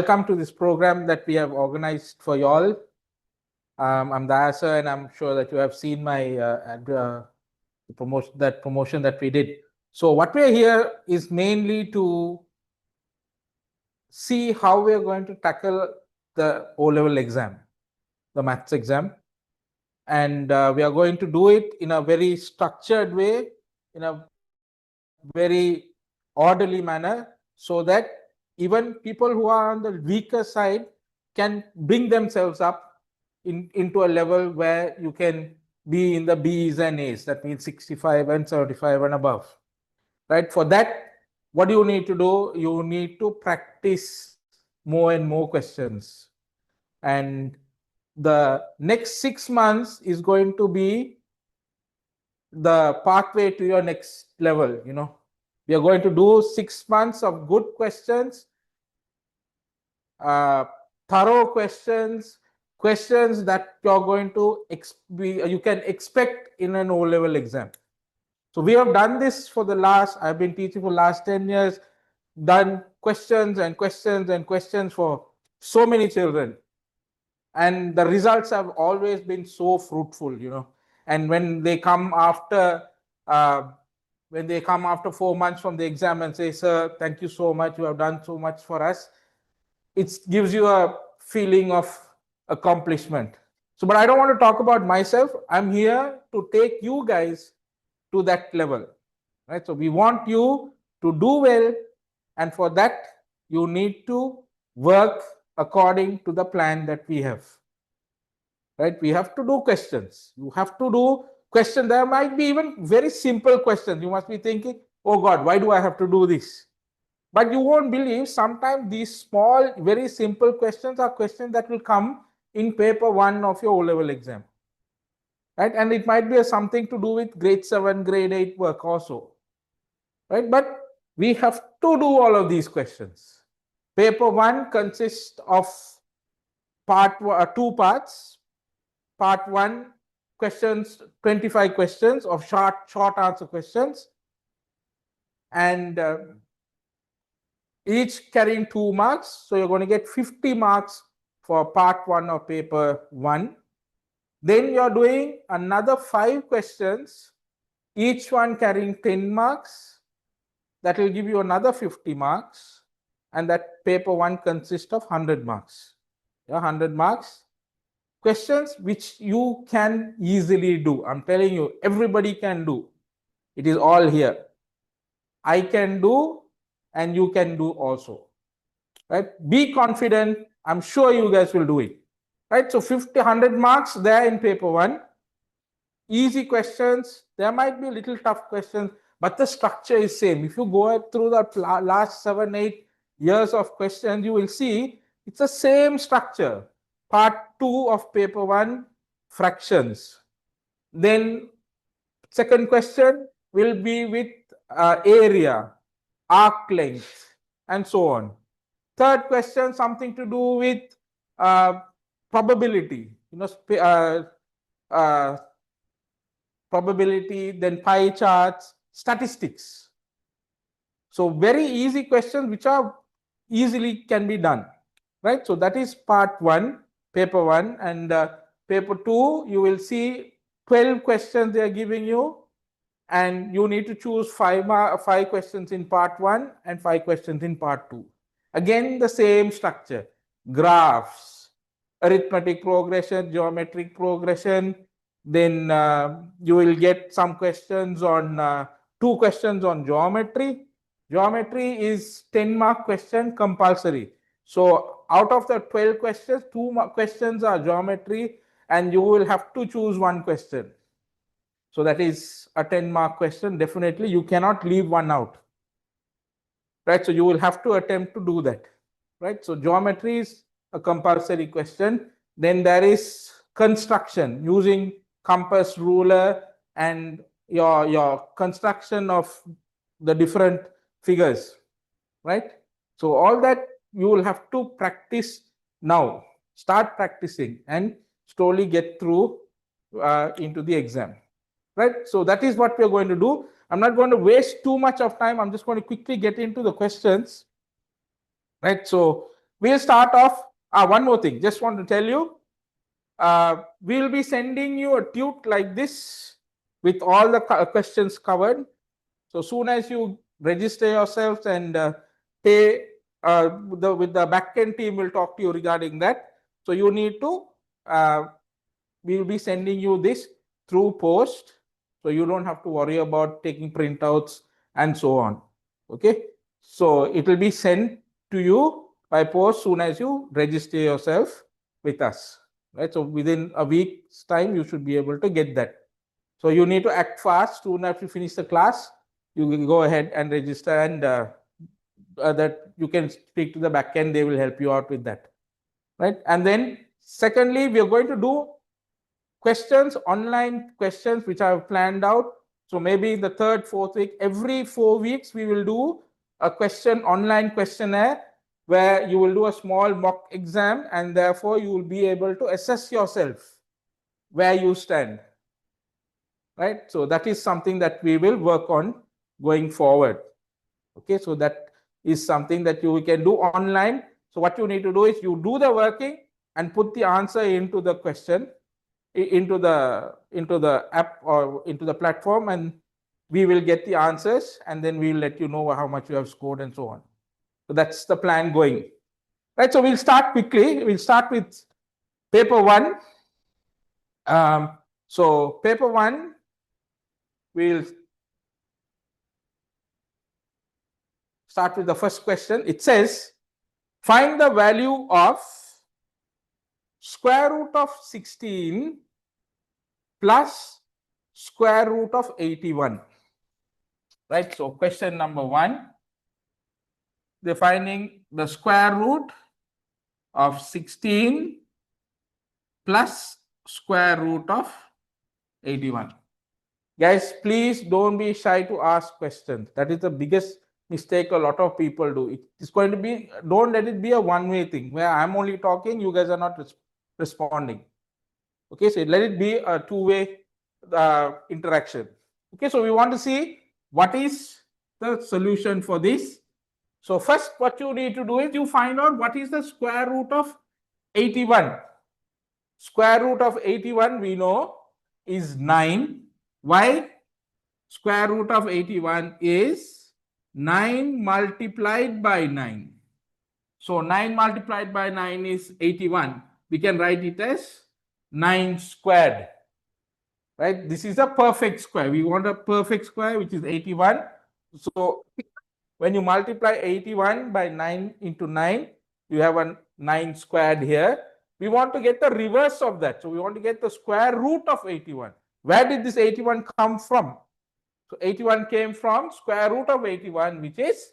Welcome to this program that we have organized for you all. I'm Daya sir, and I'm sure that you have seen my promotion that we did. So what we're here is mainly to see how we're going to tackle the O-level exam, the maths exam. And we are going to do it in a very structured way, in a very orderly manner, so that even people who are on the weaker side can bring themselves up into a level where you can be in the B's and A's. That means 65 and 75 and above. Right? For that, what do you need to do? You need to practice more and more questions. And the next 6 months is going to be the pathway to your next level. We are going to do 6 months of good questions, thorough questions that you're going to you can expect in an O-level exam. So we have done this for the last, I've been teaching for the last 10 years, done questions and questions and questions for so many children. And the results have always been so fruitful, And when they come after 4 months from the exam and say, sir, thank you so much, you have done so much for us, it gives you a feeling of accomplishment. So, but I don't want to talk about myself. I'm here to take you guys to that level, right? So we want you to do well, and for that you need to work according to the plan that we have. Right? We have to do questions. You have to do questions. There might be even very simple questions. You must be thinking, oh God, why do I have to do this? But you won't believe sometimes these small, very simple questions are questions that will come in paper 1 of your O-level exam. Right? And it might be something to do with grade 7, grade 8 work also. Right? But we have to do all of these questions. Paper 1 consists of two parts. Part 1, questions, 25 questions of short answer questions, and each carrying 2 marks. So you're going to get 50 marks for part 1 of paper 1. Then you're doing another 5 questions, each one carrying 10 marks. That will give you another 50 marks. And that paper 1 consists of 100 marks. 100 marks. Questions which you can easily do. I'm telling you, everybody can do. It is all here. I can do, and you can do also. Right? Be confident. I'm sure you guys will do it. Right? So 100 marks there in paper 1. Easy questions. There might be little tough questions, but the structure is same. If you go through the last 7, 8 years of questions, you will see it's the same structure. Part 2 of paper 1, fractions. Then second question will be with area, arc length, and so on. Third question, something to do with probability, probability, then pie charts, statistics. So very easy questions which are easily can be done, right? So that is part 1, paper 1, and paper 2, you will see 12 questions they are giving you, and you need to choose 5 questions in part 1 and 5 questions in part 2. Again, the same structure: graphs, arithmetic progression, geometric progression. Then you will get some questions on 2 questions on geometry. Geometry is 10-mark question, compulsory. So out of the 12 questions, 2 questions are geometry, and you will have to choose 1 question. So that is a 10-mark question. Definitely you cannot leave one out. Right? So you will have to attempt to do that. Right? So geometry is a compulsory question. Then there is construction using compass, ruler, and your construction of the different figures. Right? So all that you will have to practice now. Start practicing and slowly get through into the exam. Right? So that is what we are going to do. I'm not going to waste too much of time. I'm just going to quickly get into the questions. Right? So we'll start off. One more thing, just want to tell you, we'll be sending you a tute like this with all the questions covered. So soon as you register yourselves and pay, with the backend team will talk to you regarding that. So you need to, we will be sending you this through post. So you don't have to worry about taking printouts and so on. Okay. So it will be sent to you by post soon as you register yourself with us. Right. So within a week's time, you should be able to get that. So you need to act fast. Soon after you finish the class, you will go ahead and register, and that you can speak to the backend. They will help you out with that. Right. And then secondly, we are going to do questions, online questions, which I have planned out. So maybe in the third, fourth week, every 4 weeks, we will do a question, online questionnaire, where you will do a small mock exam, and therefore you will be able to assess yourself where you stand. Right. So that is something that we will work on going forward. Okay. So that is something that you can do online. So what you need to do is you do the working and put the answer into the question, into the app or into the platform, and we will get the answers, and then we will let you know how much you have scored and so on. So that's the plan going. Right. So we'll start quickly. We'll start with paper one. So paper one, we'll start with the first question. It says, find the value of square root of 16 plus square root of 81. Right. So question number one, defining the square root of 16 plus square root of 81. Guys, please don't be shy to ask questions. That is the biggest mistake a lot of people do. It's going to be, don't let it be a one-way thing where I'm only talking, you guys are not responding. Okay, so let it be a two-way interaction. Okay, so we want to see what is the solution for this. So first, what you need to do is you find out what is the square root of 81. Square root of 81 we know is 9. Why? Square root of 81 is 9 multiplied by 9. So 9 multiplied by 9 is 81. We can write it as 9 squared. Right? This is a perfect square. We want a perfect square, which is 81. So when you multiply 81 by 9 into 9, you have a 9 squared here. We want to get the reverse of that. So we want to get the square root of 81. Where did this 81 come from? So 81 came from square root of 81, which is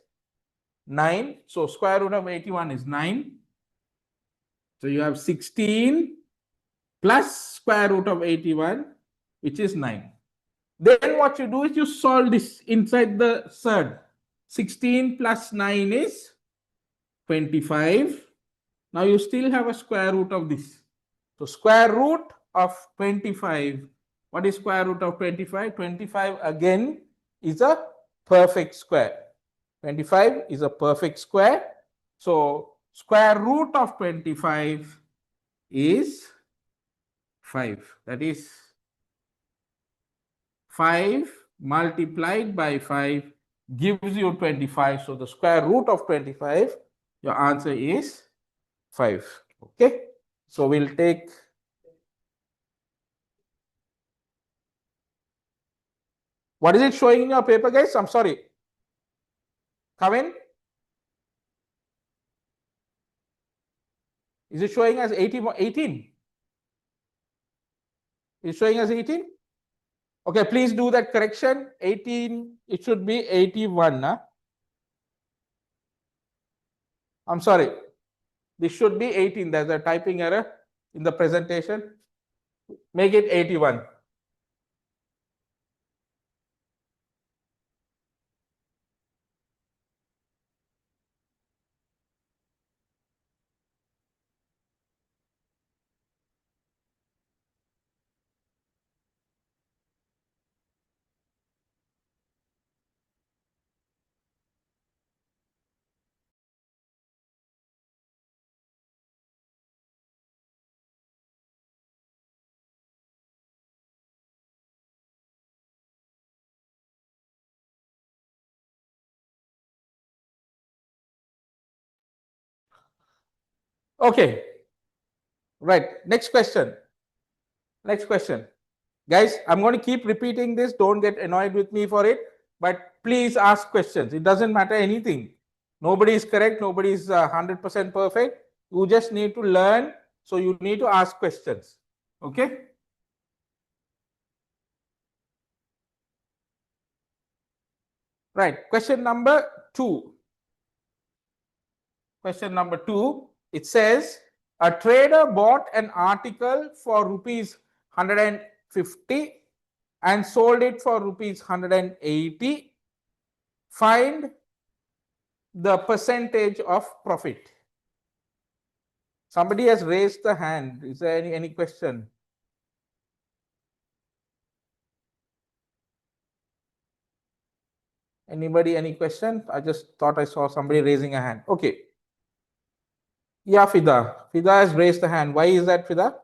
9. So square root of 81 is 9. So you have 16 plus square root of 81, which is 9. Then what you do is you solve this inside the surd. 16 plus 9 is 25. Now you still have a square root of this. So square root of 25. What is square root of 25? 25 again is a perfect square. 25 is a perfect square. So square root of 25 is 5. That is 5 multiplied by 5 gives you 25. So the square root of 25, your answer is 5. Okay. So we'll take, what is it showing in your paper, guys? I'm sorry. Come in. Is it showing as 18? Is it showing as 18? Okay, please do that correction. 18, it should be 81. Huh? I'm sorry. This should be 18. There's a typing error in the presentation. Make it 81. Okay. Right. Next question. Next question. Guys, I'm going to keep repeating this. Don't get annoyed with me for it. But please ask questions. It doesn't matter anything. Nobody is correct. Nobody is 100% perfect. You just need to learn. So you need to ask questions. Okay. Right. Question number 2. Question number 2. It says a trader bought an article for rupees 150 and sold it for rupees 180. Find the percentage of profit. Somebody has raised the hand. Is there any question? Anybody, any question? I just thought I saw somebody raising a hand. Okay. Yeah, Fida. Fida has raised the hand. Why is that, Fida?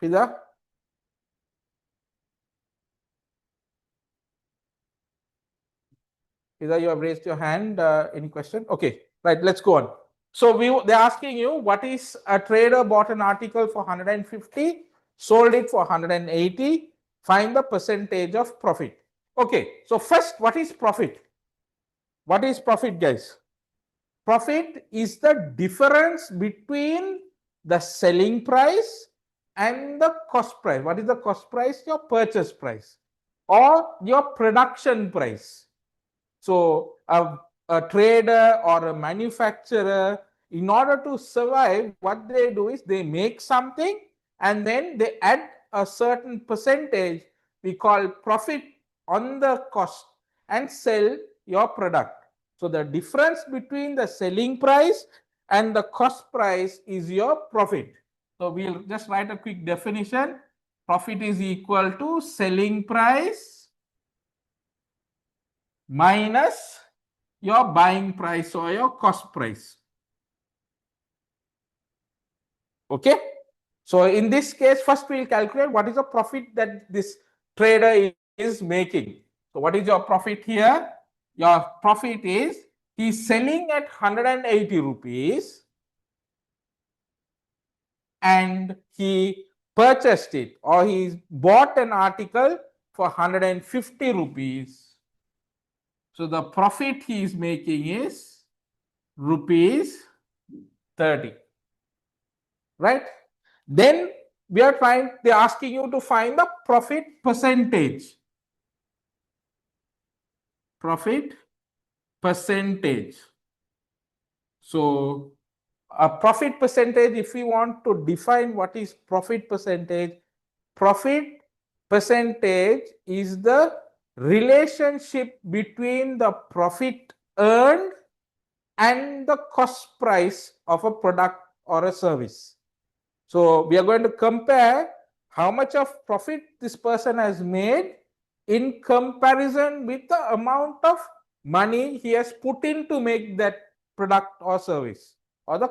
Fida? Fida, you have raised your hand. Any question? Okay. Right, let's go on. So they're asking you, what is a trader bought an article for 150, sold it for 180, find the percentage of profit. Okay, so first, what is profit? What is profit, guys? Profit is the difference between the selling price and the cost price. What is the cost price? Your purchase price or your production price. So a trader or a manufacturer, in order to survive, what they do is they make something and then they add a certain percentage, we call profit, on the cost and sell your product. So the difference between the selling price and the cost price is your profit. So we'll just write a quick definition. Profit is equal to selling price minus your buying price or your cost price. Okay. So in this case, first we'll calculate what is the profit that this trader is making. So what is your profit here? Your profit is he's selling at 180 rupees and he purchased it, or he bought an article for 150 rupees. So the profit he is making is rupees 30. Right? Then they're asking you to find the profit percentage. Profit percentage. So a profit percentage, if we want to define what is profit percentage is the relationship between the profit earned and the cost price of a product or a service. So we are going to compare how much of profit this person has made in comparison with the amount of money he has put in to make that product or service, or the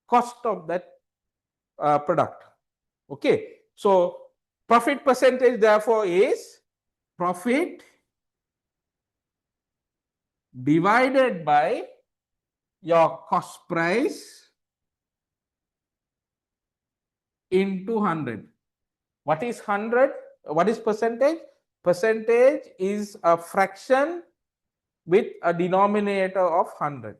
cost of that product. Okay. So profit percentage therefore is profit divided by your cost price into 100. What is 100? What is percentage? Percentage is a fraction with a denominator of 100.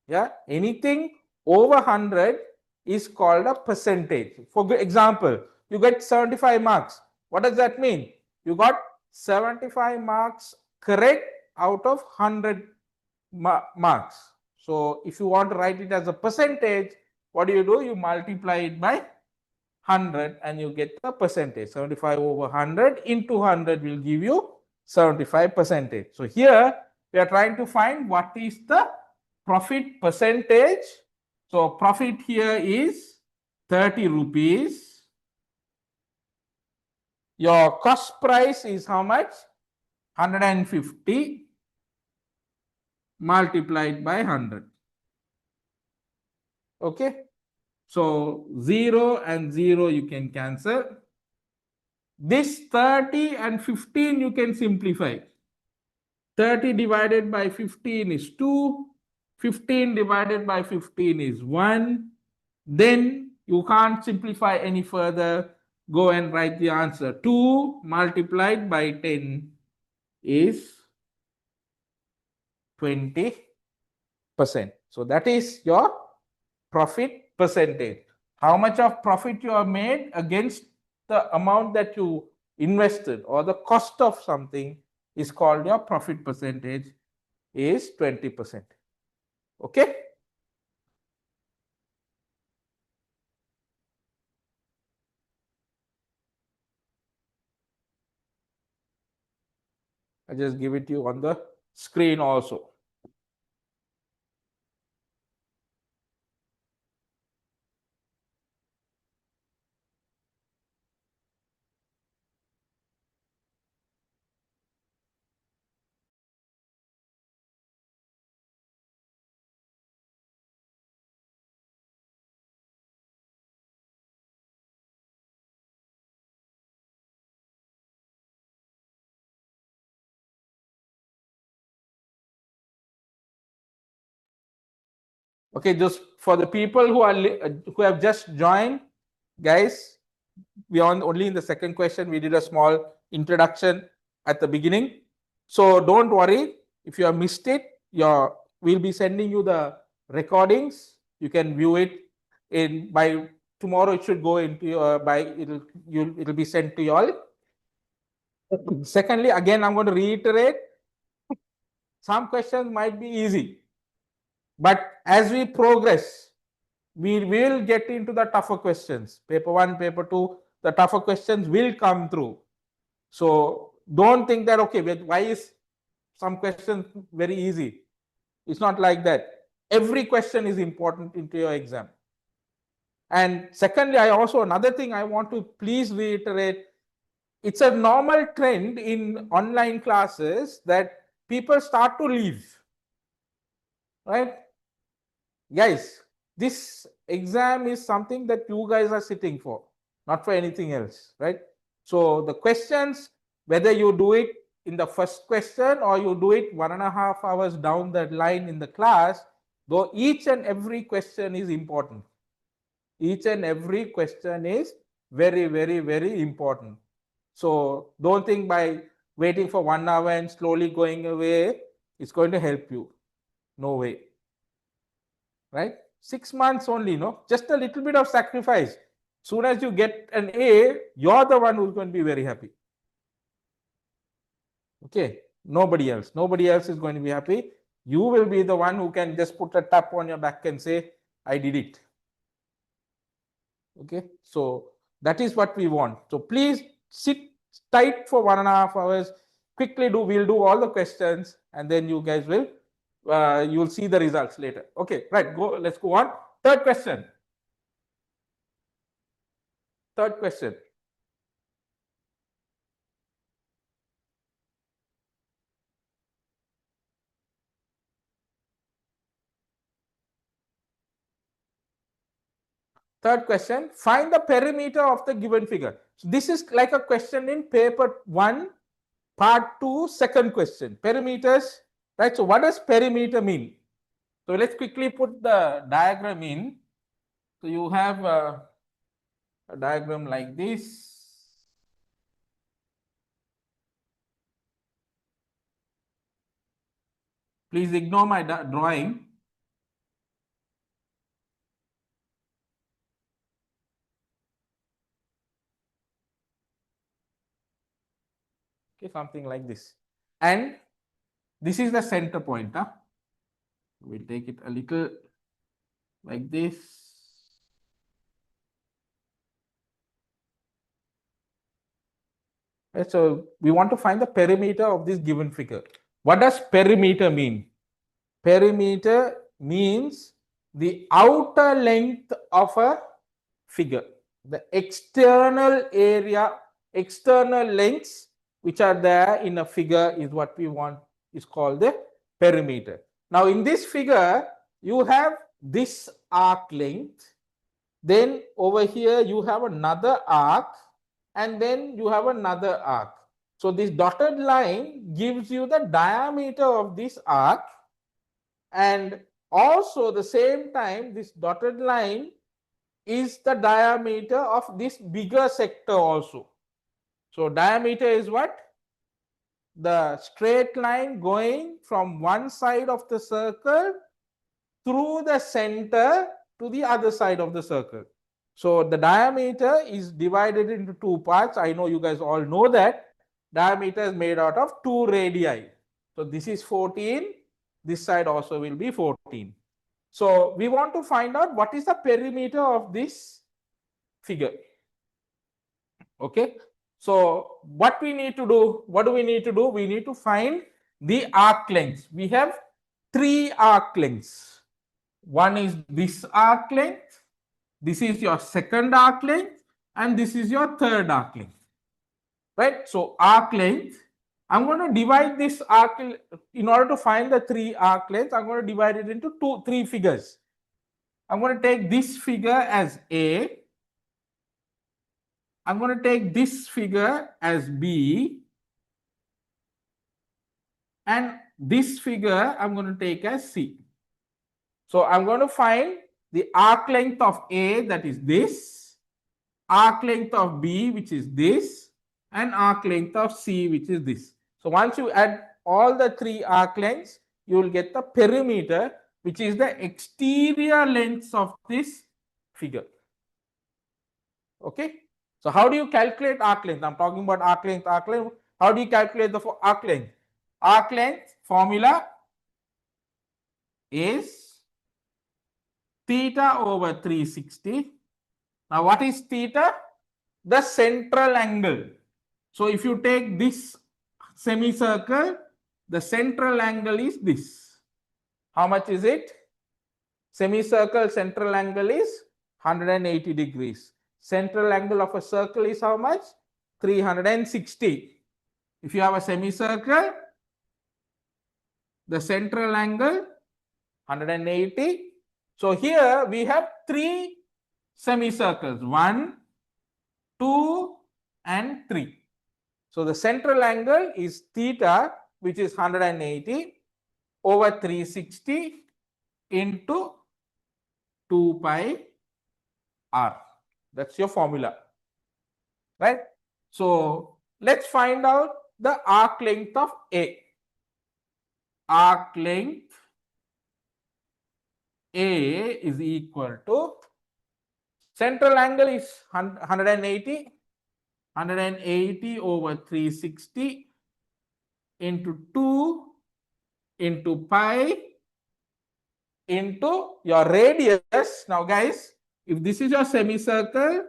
Yeah, anything over 100 is called a percentage. For example, you get 75 marks. What does that mean? You got 75 marks correct out of 100 marks. So if you want to write it as a percentage, what do? You multiply it by 100 and you get the percentage. 75 over 100 into 100 will give you 75 percentage. So here we are trying to find what is the profit percentage. So profit here is 30 rupees. Your cost price is how much? 150 multiplied by 100. Okay. So 0 and 0 you can cancel. This 30 and 15 you can simplify. 30 divided by 15 is 2. 15 divided by 15 is 1. Then you can't simplify any further. Go and write the answer. 2 multiplied by 10 is 20%. So that is your profit percentage. How much of profit you have made against the amount that you invested, or the cost of something, is called your profit percentage, is 20%. Okay. I just give it to you on the screen also. Okay, just for the people who have just joined, guys, we are only in the second question. We did a small introduction at the beginning, so don't worry if you have missed it. We'll be sending you the recordings. You can view it in by tomorrow. It should go into your it'll be sent to you all. Secondly, again, I'm going to reiterate. Some questions might be easy, but as we progress, we will get into the tougher questions. Paper 1, paper 2, the tougher questions will come through. So don't think that, okay, why is some questions very easy? It's not like that. Every question is important into your exam. And secondly, another thing I want to please reiterate, it's a normal trend in online classes that people start to leave, right? Guys, this exam is something that you guys are sitting for, not for anything else, right? So the questions, whether you do it in the first question or you do it 1.5 hours down the line in the class, though each and every question is important. Each and every question is very, very, very important. So don't think by waiting for 1 hour and slowly going away, it's going to help you. No way. Right? 6 months only, no? Just a little bit of sacrifice. Soon as you get an A, you're the one who's going to be very happy. Okay? Nobody else. Nobody else is going to be happy. You will be the one who can just put a tap on your back and say, I did it. Okay? So that is what we want. So please sit tight for 1.5 hours. Quickly we'll do all the questions, and then you guys will you'll see the results later. Okay, right, let's go on. Third question. Third question. Third question, find the perimeter of the given figure. So this is like a question in paper 1, part 2, second question. Perimeters, right? So what does perimeter mean? So let's quickly put the diagram in. So you have a diagram like this. Please ignore my drawing. Okay, something like this. And this is the center point. Huh? We'll take it a little like this. Okay, so we want to find the perimeter of this given figure. What does perimeter mean? Perimeter means the outer length of a figure. The external area, external lengths which are there in a figure is what we want, is called the perimeter. Now in this figure, you have this arc length, then over here you have another arc, and then you have another arc. So this dotted line gives you the diameter of this arc, and also the same time this dotted line is the diameter of this bigger sector also. So diameter is what? The straight line going from one side of the circle through the center to the other side of the circle. So the diameter is divided into two parts. I know you guys all know that. Diameter is made out of two radii. So this is 14. This side also will be 14. So we want to find out what is the perimeter of this figure. Okay. So what we need to do, what do we need to do? We need to find the arc lengths. We have three arc lengths. One is this arc length, this is your second arc length, and this is your third arc length. Right? So arc length, I'm going to divide this arc, in order to find the three arc lengths, I'm going to divide it into three figures. I'm going to take this figure as A. I'm going to take this figure as B. And this figure I'm going to take as C. So I'm going to find the arc length of A, that is this, arc length of B, which is this, and arc length of C, which is this. So once you add all the three arc lengths, you will get the perimeter, which is the exterior lengths of this figure. Okay. So how do you calculate arc length? I'm talking about arc length, arc length. How do you calculate the arc length? Arc length formula is theta over 360. Now what is theta? The central angle. So if you take this semicircle, the central angle is this. How much is it? Semicircle central angle is 180 degrees. Central angle of a circle is how much? 360. If you have a semicircle, the central angle 180. So here we have three semicircles, 1, 2, and 3. So the central angle is theta, which is 180 over 360 into 2 pi r. That's your formula, right? So let's find out the arc length of A. Arc length A is equal to, central angle is 180, 180 over 360 into 2 into pi into your radius. Now guys, if this is your semicircle,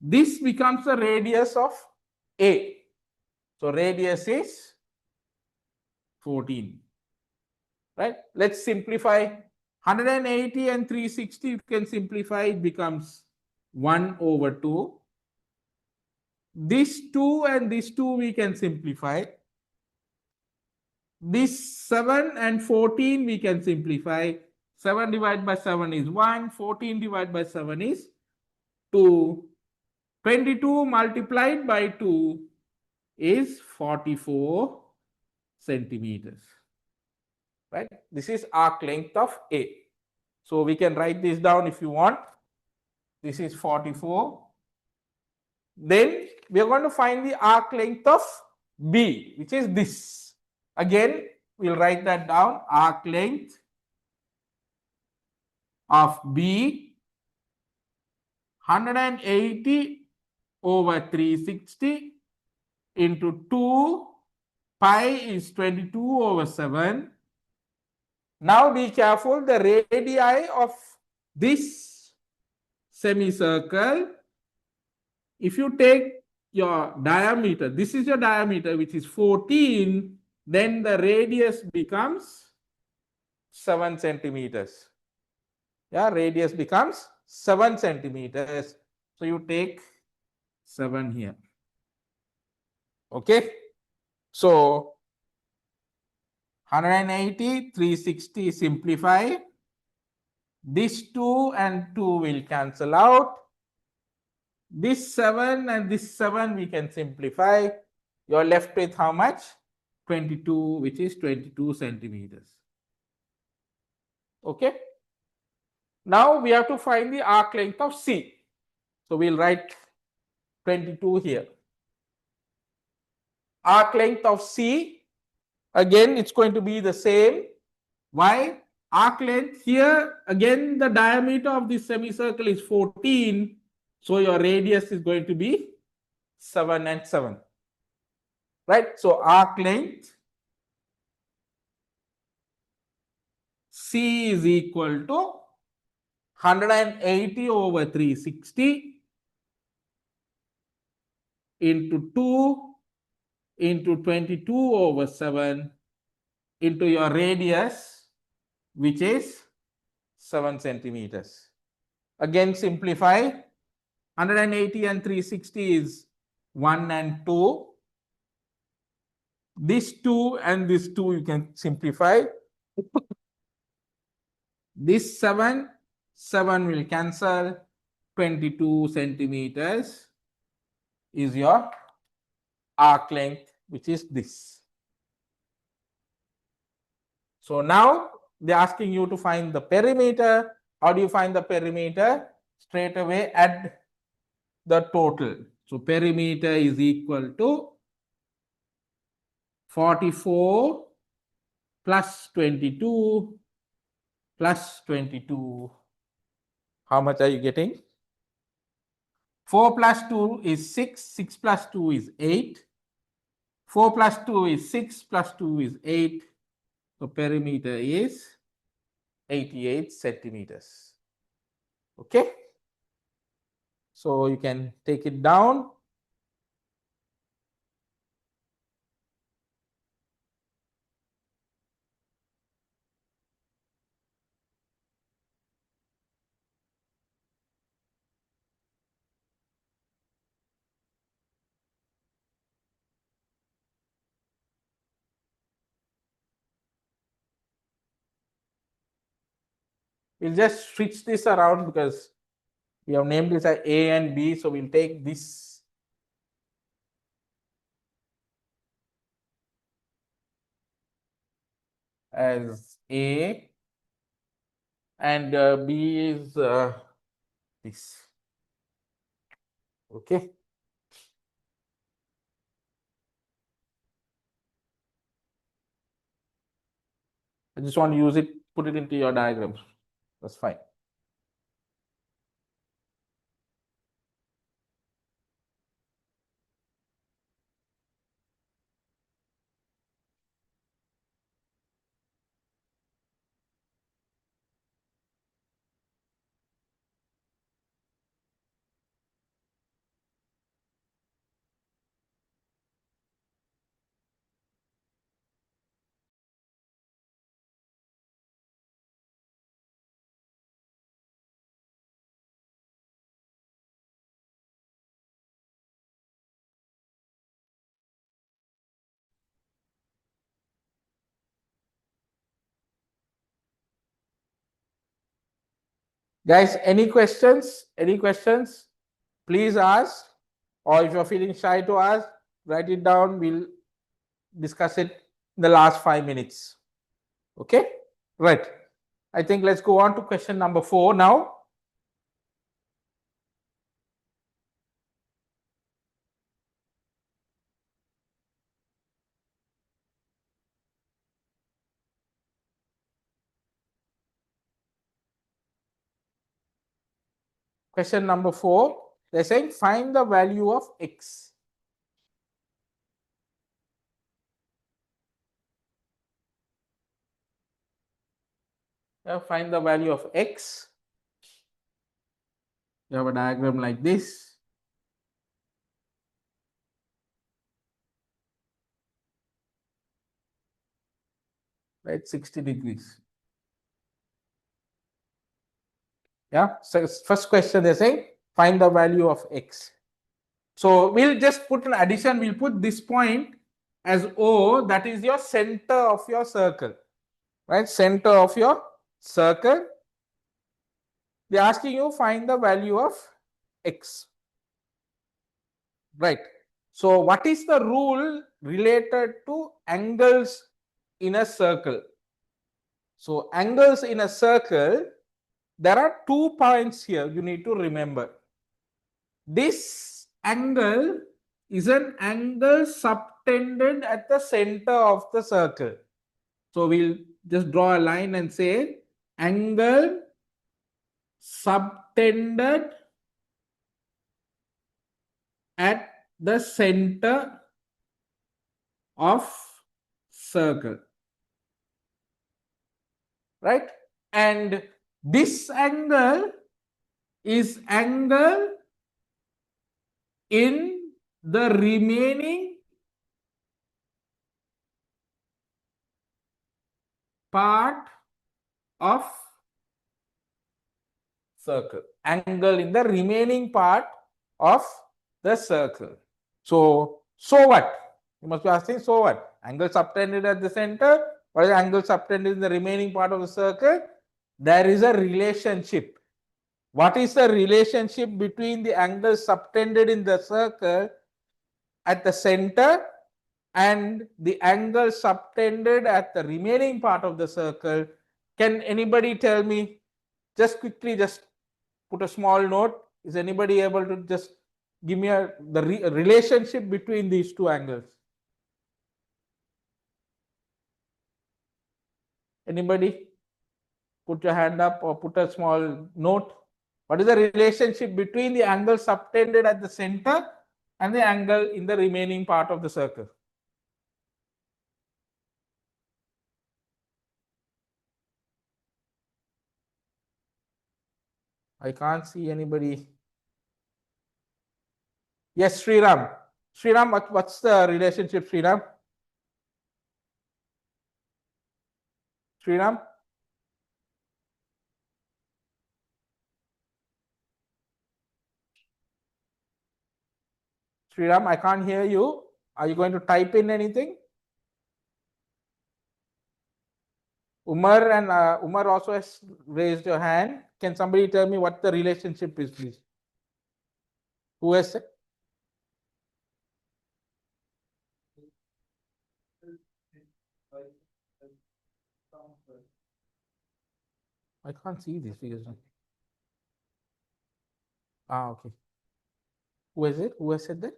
this becomes the radius of A. So radius is 14. Right? Let's simplify. 180 and 360, you can simplify, it becomes 1 over 2. This 2 and this 2 we can simplify. This 7 and 14 we can simplify. 7 divided by 7 is 1. 14 divided by 7 is 2. 22 multiplied by 2 is 44 centimeters. Right? This is arc length of A. So we can write this down if you want. This is 44. Then we are going to find the arc length of B, which is this. Again, we'll write that down. Arc length of B, 180 over 360 into 2 pi is 22 over 7. Now be careful, the radii of this semicircle, if you take your diameter, this is your diameter, which is 14, then the radius becomes 7 centimeters. Yeah, radius becomes 7 centimeters. So you take 7 here. Okay. So 180, 360 simplify. This 2 and 2 will cancel out. This 7 and this 7 we can simplify. You're left with how much? 22, which is 22 centimeters. Okay. Now we have to find the arc length of C. So we'll write 22 here. Arc length of C, again, it's going to be the same. Why? Arc length here, again, the diameter of this semicircle is 14. So your radius is going to be 7 and 7. Right? So arc length C is equal to 180 over 360 into 2 into 22 over 7 into your radius, which is 7 centimeters. Again, simplify. 180 and 360 is 1 and 2. This 2 and this 2 you can simplify. This 7 will cancel. 22 centimeters is your arc length, which is this. So now they're asking you to find the perimeter. How do you find the perimeter? Straight away add the total. So perimeter is equal to 44 plus 22 plus 22. How much are you getting? 4 plus 2 is 6. 6 plus 2 is 8. 4 plus 2 is 6 plus 2 is 8. So perimeter is 88 centimeters. Okay. So you can take it down. We'll just switch this around because we have named this as A and B. So we'll take this as A and B is this. Okay. I just want to use it, put it into your diagrams. That's fine. Guys, any questions? Any questions? Please ask. Or if you're feeling shy to ask, write it down. We'll discuss it in the last 5 minutes. Okay? Right. I think let's go on to question number 4 now. Question number 4. They're saying find the value of x. Find the value of x. You have a diagram like this. Right, 60 degrees. Yeah. So first question they're saying find the value of x. So we'll just put an addition. We'll put this point as O. That is your center of your circle. Right, center of your circle. They're asking you find the value of x. Right. So what is the rule related to angles in a circle? So angles in a circle, there are 2 points here you need to remember. This angle is an angle subtended at the center of the circle. So we'll just draw a line and say angle subtended at the center of circle, right? And this angle is angle in the remaining part of circle, angle in the remaining part of the circle. So what? You must be asking, so what? Angle subtended at the center. What is angle subtended in the remaining part of the circle? There is a relationship. What is the relationship between the angle subtended in the circle at the center and the angle subtended at the remaining part of the circle? Can anybody tell me? Just quickly, just put a small note. Is anybody able to just give me the relationship between these two angles? Anybody? Put your hand up or put a small note. What is the relationship between the angle subtended at the center and the angle in the remaining part of the circle? I can't see anybody. Yes, Sriram. Sriram, what's the relationship, Sriram? Sriram? Sriram, I can't hear you. Are you going to type in anything? Umar and Umar also has raised your hand. Can somebody tell me what the relationship is, please? Who has said? I can't see these figures. Ah, okay. Who is it? Who has said that?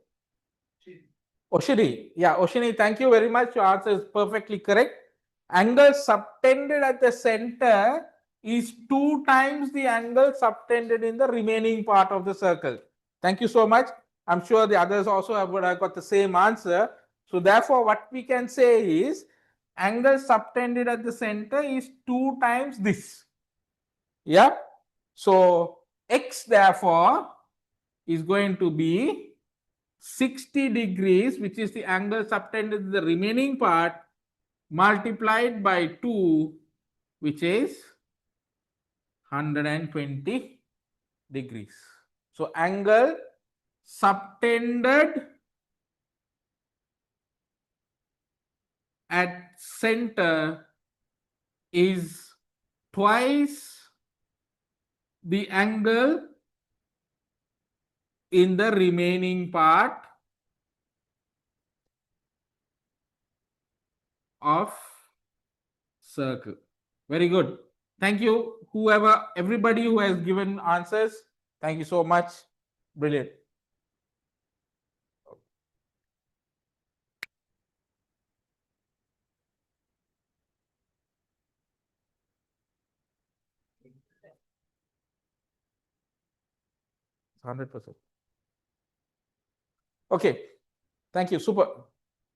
Oshini. Yeah, Oshini, thank you very much. Your answer is perfectly correct. Angle subtended at the center is 2 times the angle subtended in the remaining part of the circle. Thank you so much. I'm sure the others also have got the same answer. So therefore, what we can say is angle subtended at the center is 2 times this. Yeah. So x therefore is going to be 60 degrees, which is the angle subtended in the remaining part, multiplied by 2, which is 120 degrees. So angle subtended at center is twice the angle in the remaining part of circle. Very good. Thank you, everybody who has given answers. Thank you so much. Brilliant. It's 100%. Okay. Thank you. Super.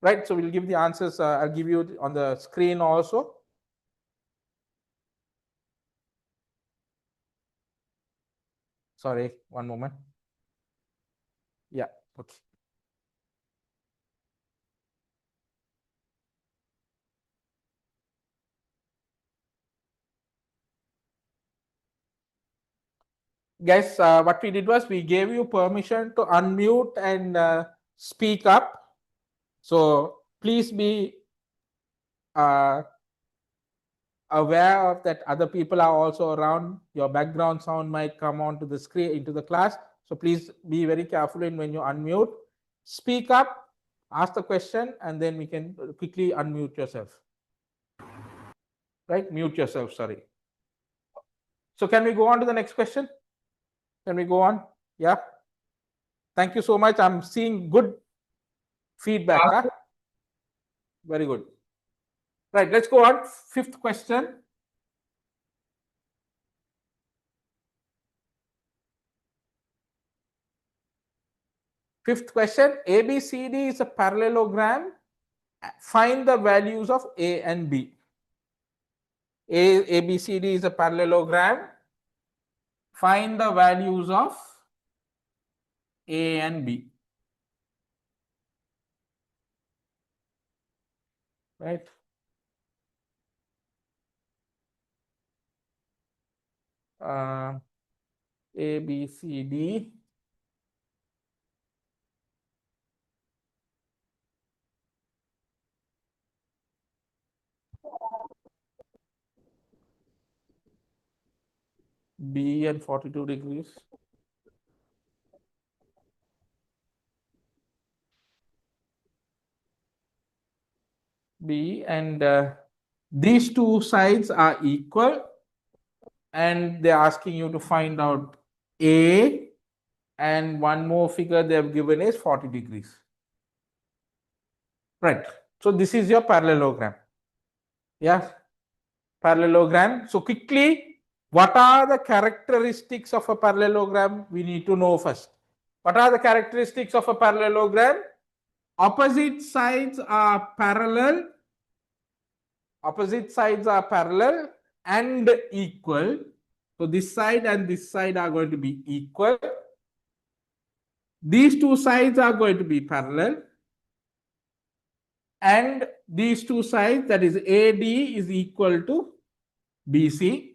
Right. So we'll give the answers. I'll give you on the screen also. Sorry, one moment. Yeah. Okay. Guys, what we did was we gave you permission to unmute and speak up. So please be aware of that other people are also around. Your background sound might come onto the screen into the class. So please be very careful in when you unmute. speak up, ask the question, and then we can quickly unmute yourself. Right? Mute yourself, sorry. So can we go on to the next question? Can we go on? Yeah. Thank you so much. I'm seeing good feedback. Huh? Very good. Right, let's go on. Fifth question. Fifth question, ABCD is a parallelogram. Find the values of A and B. ABCD is a parallelogram. Find the values of A and B. Right? ABCD. B and 42 degrees. B and these two sides are equal, and they're asking you to find out A, and one more figure they have given is 40 degrees. Right. So this is your parallelogram. Yeah. Parallelogram. So quickly, what are the characteristics of a parallelogram? We need to know first. What are the characteristics of a parallelogram? Opposite sides are parallel. Opposite sides are parallel and equal. So this side and this side are going to be equal. These two sides are going to be parallel. And these two sides, that is AD, is equal to BC.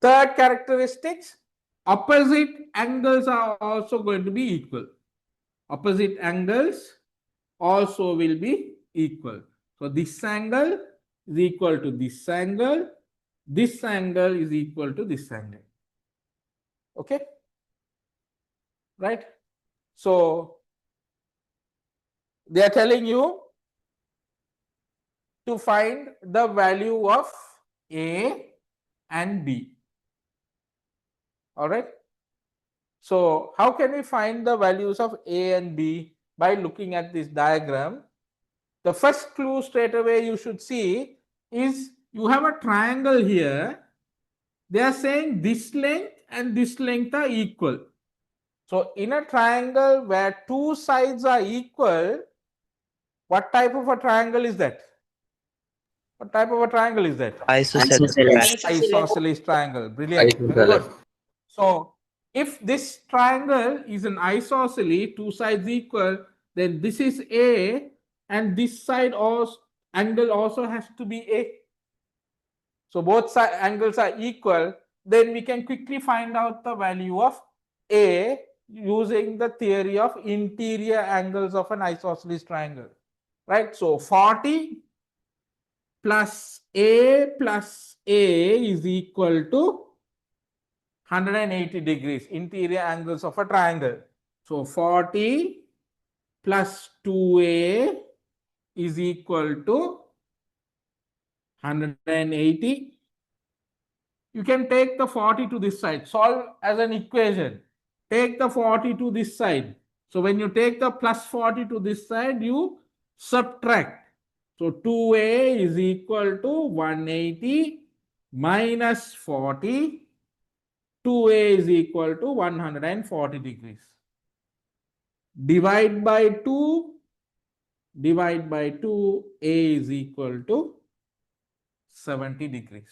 Third characteristics, opposite angles are also going to be equal. Opposite angles also will be equal. So this angle is equal to this angle. This angle is equal to this angle. Okay? Right? So they are telling you to find the value of A and B. All right. So how can we find the values of A and B? By looking at this diagram. The first clue straight away you should see is you have a triangle here. They are saying this length and this length are equal. So in a triangle where two sides are equal, what type of a triangle is that? What type of a triangle is that? Isosceles triangle. Isosceles triangle. Brilliant. Very good. So if this triangle is an isosceles, two sides equal, then this is A and this side also angle also has to be A. So both angles are equal, then we can quickly find out the value of A using the theory of interior angles of an isosceles triangle. Right? So 40 plus A is equal to 180 degrees, interior angles of a triangle. So 40 plus 2A is equal to 180. You can take the 40 to this side, solve as an equation. Take the 40 to this side. So when you take the plus 40 to this side, you subtract. So 2A is equal to 180 minus 40. 2A is equal to 140 degrees. Divide by 2. Divide by 2. A is equal to 70 degrees.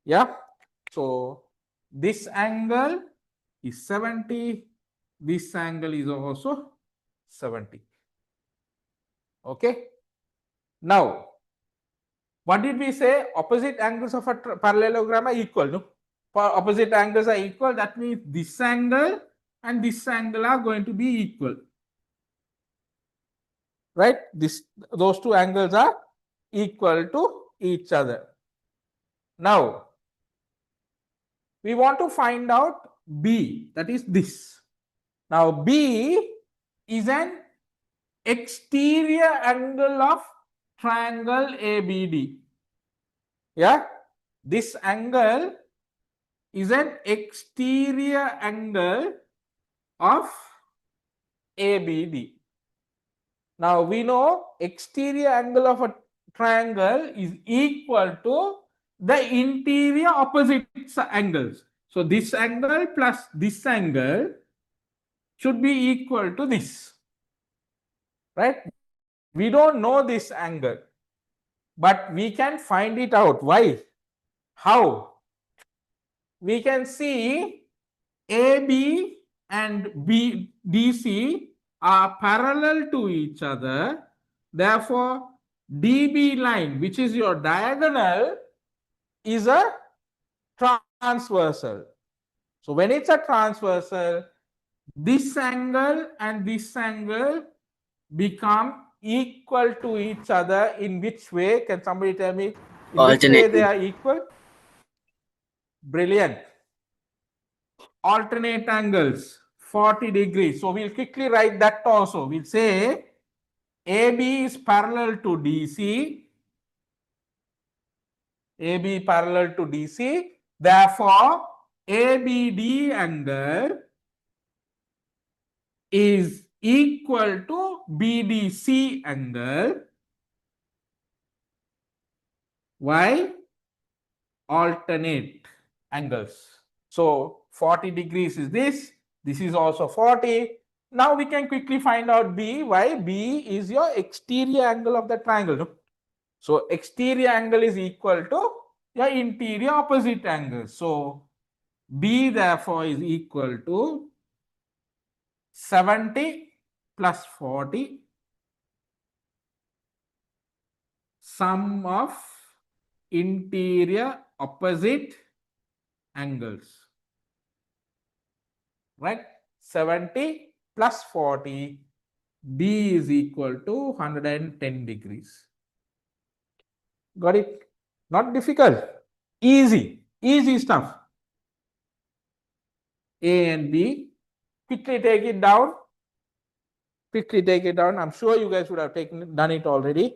Yeah. So this angle is 70. This angle is also 70. Okay. Now, what did we say? Opposite angles of a parallelogram are equal. No? For opposite angles are equal. That means this angle and this angle are going to be equal. Right? Those two angles are equal to each other. Now, we want to find out B, that is this. Now B is an exterior angle of triangle ABD. Yeah, this angle is an exterior angle of ABD. Now we know exterior angle of a triangle is equal to the interior opposite angles. So this angle plus this angle should be equal to this, right? We don't know this angle, but we can find it out. Why? How? We can see AB and BDC are parallel to each other. Therefore, DB line, which is your diagonal, is a transversal. So when it's a transversal, this angle and this angle become equal to each other. In which way? Can somebody tell me in which way they are equal? Brilliant. Alternate angles, 40 degrees. So we'll quickly write that also. We'll say AB is parallel to DC. AB parallel to DC. Therefore, ABD angle is equal to BDC angle. Why? Alternate angles. So 40 degrees is this. This is also 40. Now we can quickly find out B. Why? B is your exterior angle of the triangle. So exterior angle is equal to your interior opposite angle. So B therefore is equal to 70 plus 40 sum of interior opposite angles, right? 70 plus 40, B is equal to 110 degrees. Got it? Not difficult. Easy stuff. A and B. Quickly take it down. I'm sure you guys would have done it already.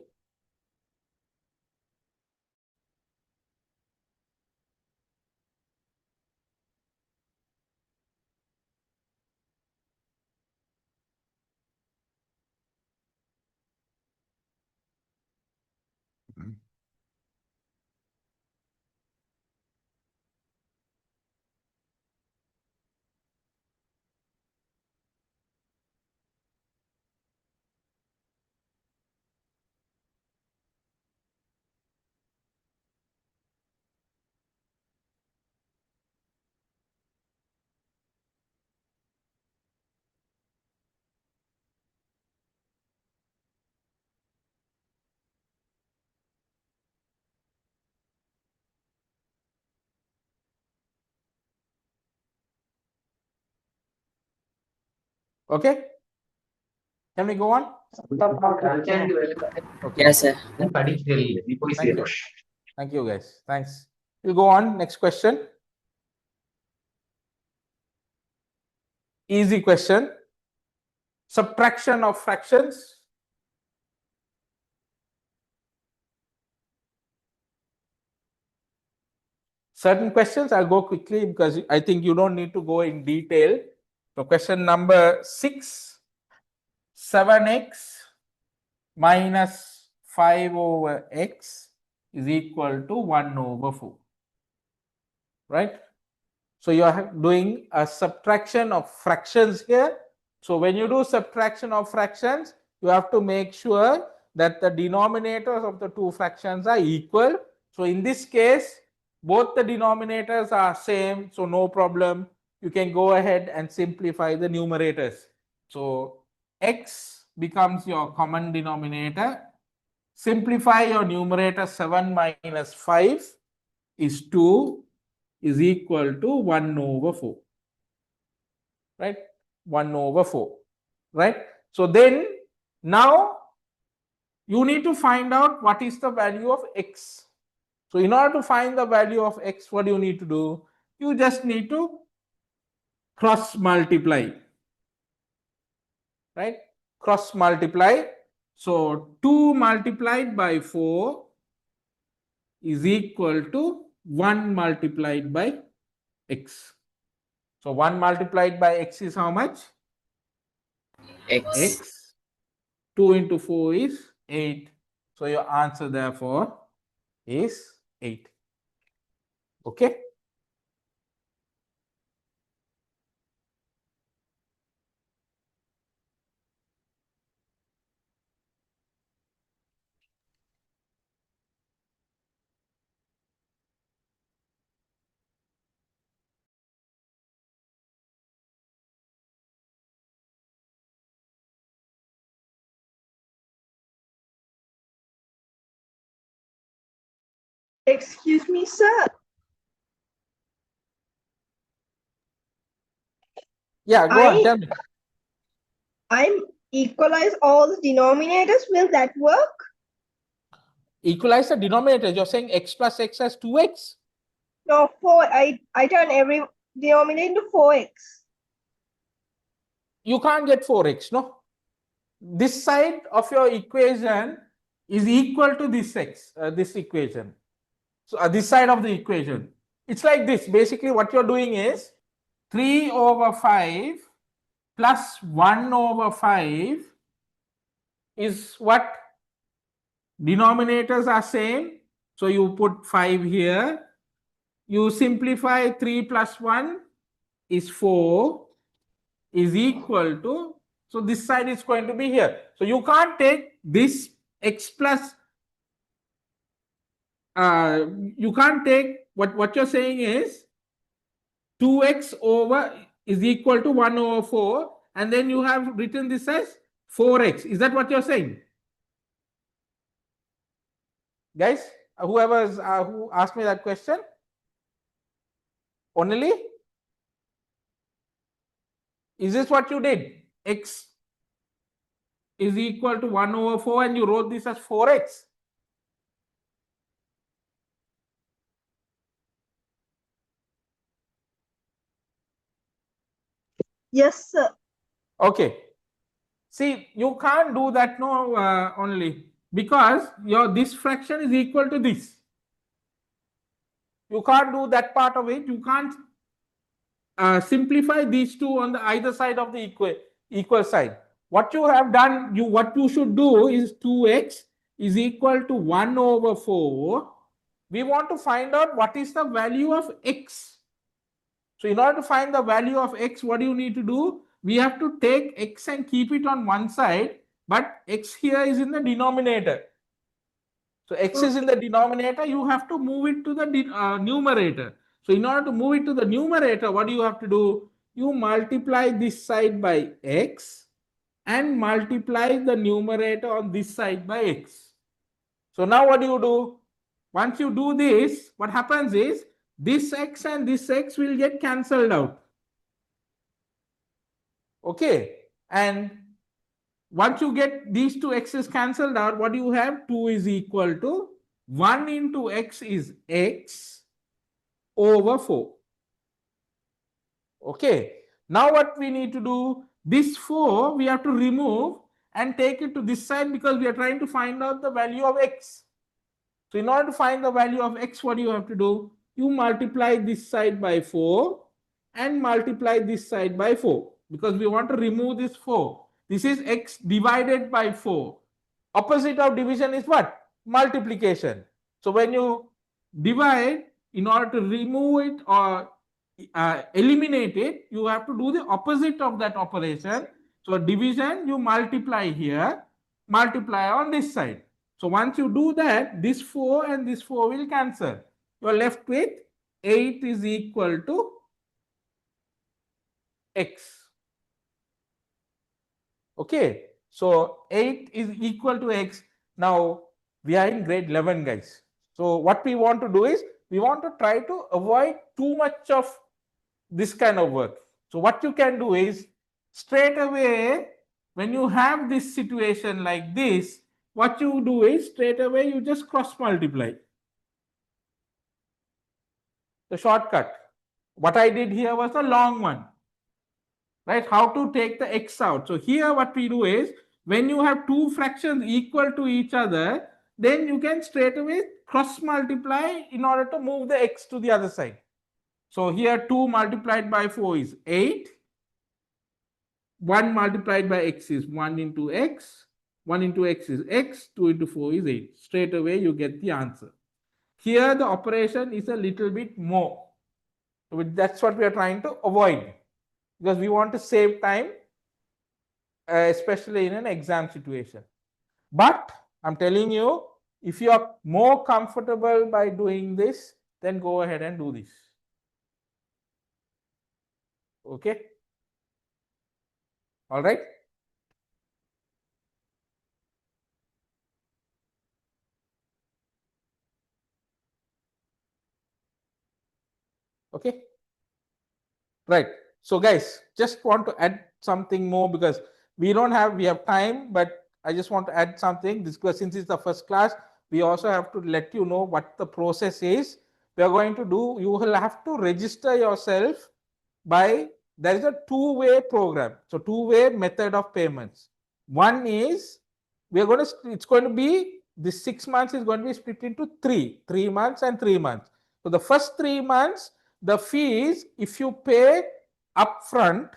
Okay? Can we go on? Okay. Yes, sir. Thank you. Thank you, guys. Thanks. We'll go on. Next question. Easy question. Subtraction of fractions. Certain questions I'll go quickly because I think you don't need to go in detail. So question number 6, 7x minus 5 over x is equal to 1 over 4. Right? So you are doing a subtraction of fractions here. So when you do subtraction of fractions, you have to make sure that the denominators of the two fractions are equal. So in this case, both the denominators are same, so no problem. You can go ahead and simplify the numerators. So x becomes your common denominator. Simplify your numerator. 7 minus 5 is 2 is equal to 1 over 4. Right? 1 over 4. Right? So then now you need to find out what is the value of x. So in order to find the value of x, what do you need to do? You just need to cross multiply. right? Cross multiply. So 2 multiplied by 4 is equal to 1 multiplied by x. So 1 multiplied by x is how much? X. X. 2 into 4 is 8. So your answer therefore is 8. Okay. Excuse me, sir. Yeah, go on, tell me. I'm equalize all the denominators. Will that work? Equalize the denominator. You're saying x plus x as 2x? No, 4. I turn every denominator into 4x. You can't get 4x, no? This side of your equation is equal to this x, this equation. So this side of the equation. It's like this. Basically, what you're doing is 3 over 5 plus 1 over 5 is what? Denominators are same. So you put 5 here. You simplify 3 plus 1 is 4 is equal to, so this side is going to be here. So you can't take this x plus, you can't take, what you're saying is 2x over is equal to 1 over 4 and then you have written this as 4x. Is that what you're saying? Guys, whoever's who asked me that question? Only? Is this what you did? X is equal to 1 over 4 and you wrote this as 4x. Yes, sir. Okay. See, you can't do that no only because your this fraction is equal to this. You can't do that part of it. You can't simplify these two on the either side of the equal side. What you have done, what you should do is 2x is equal to 1 over 4. We want to find out what is the value of x. So in order to find the value of x, what do you need to do? We have to take x and keep it on one side, but x here is in the denominator. So x is in the denominator, you have to move it to the numerator. So in order to move it to the numerator, what do you have to do? You multiply this side by x and multiply the numerator on this side by x. So now what do you do? Once you do this, what happens is this x and this x will get cancelled out. Okay. And once you get these two x's cancelled out, what do you have? 2 is equal to 1 into x is x over 4. Okay. Now what we need to do? This 4 we have to remove and take it to this side because we are trying to find out the value of x. So in order to find the value of x, what do you have to do? You multiply this side by 4 and multiply this side by 4 because we want to remove this 4. This is x divided by 4. Opposite of division is what? Multiplication. So when you divide, in order to remove it or eliminate it, you have to do the opposite of that operation. So division, you multiply here, multiply on this side. So once you do that, this 4 and this 4 will cancel. You are left with 8 is equal to x. Okay. So 8 is equal to x. Now we are in grade 11, guys. So what we want to do is we want to try to avoid too much of this kind of work. So what you can do is straight away when you have this situation like this, what you do is straight away you just cross multiply. The shortcut. What I did here was a long one. right? How to take the x out. So here what we do is, when you have two fractions equal to each other, then you can straight away cross multiply in order to move the x to the other side. So here 2 multiplied by 4 is 8. 1 multiplied by x is 1 into x. 1 into x is x. 2 into 4 is 8. Straight away you get the answer. Here the operation is a little bit more. That's what we are trying to avoid, because we want to save time, especially in an exam situation. But I'm telling you, if you are more comfortable by doing this, then go ahead and do this. Okay? All right? Okay? Right. So guys, just want to add something more, because we have time, but I just want to add something. This, because since it's the first class, we also have to let you know what the process is. We are going to do, you will have to register yourself by, there is a two-way program. So two-way method of payments. One is, it's going to be, this 6 months is going to be split into 3 months and 3 months. So the first 3 months, the fees, if you pay upfront,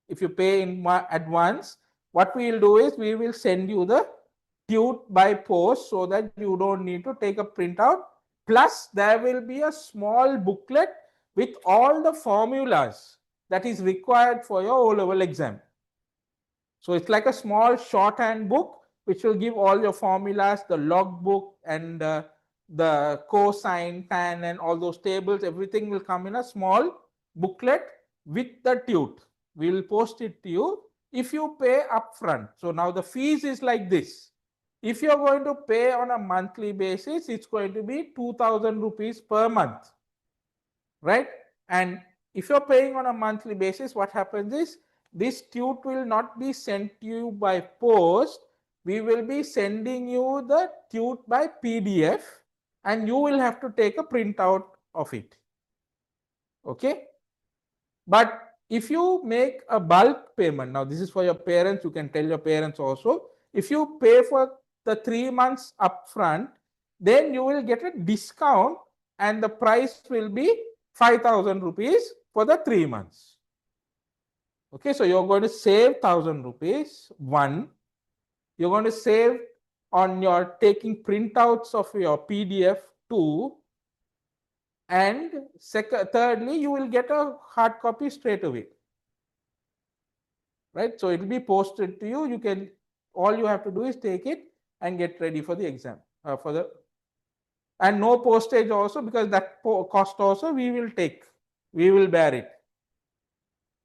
if you pay in advance, what we will do is we will send you the tute by post, so that you don't need to take a printout. Plus, there will be a small booklet with all the formulas that is required for your O-level exam. So it's like a small shorthand book which will give all your formulas, the logbook, and the cosine, tan, and all those tables. Everything will come in a small booklet with the tute. We will post it to you if you pay upfront. So now the fees is like this. If you're going to pay on a monthly basis, it's going to be 2,000 rupees per month, right? And if you're paying on a monthly basis, what happens is, this tute will not be sent to you by post. We will be sending you the tute by PDF, and you will have to take a printout of it. Okay? But if you make a bulk payment, now this is for your parents, you can tell your parents also. If you pay for the 3 months upfront, then you will get a discount, and the price will be 5,000 rupees for the 3 months. Okay, so you're going to save 1,000 rupees. One, you're going to save on your taking printouts of your PDF. Two, and thirdly, you will get a hard copy straight away. Right, so it will be posted to you. You can, all you have to do is take it and get ready for the exam. And no postage also, because that cost also we will take, we will bear it.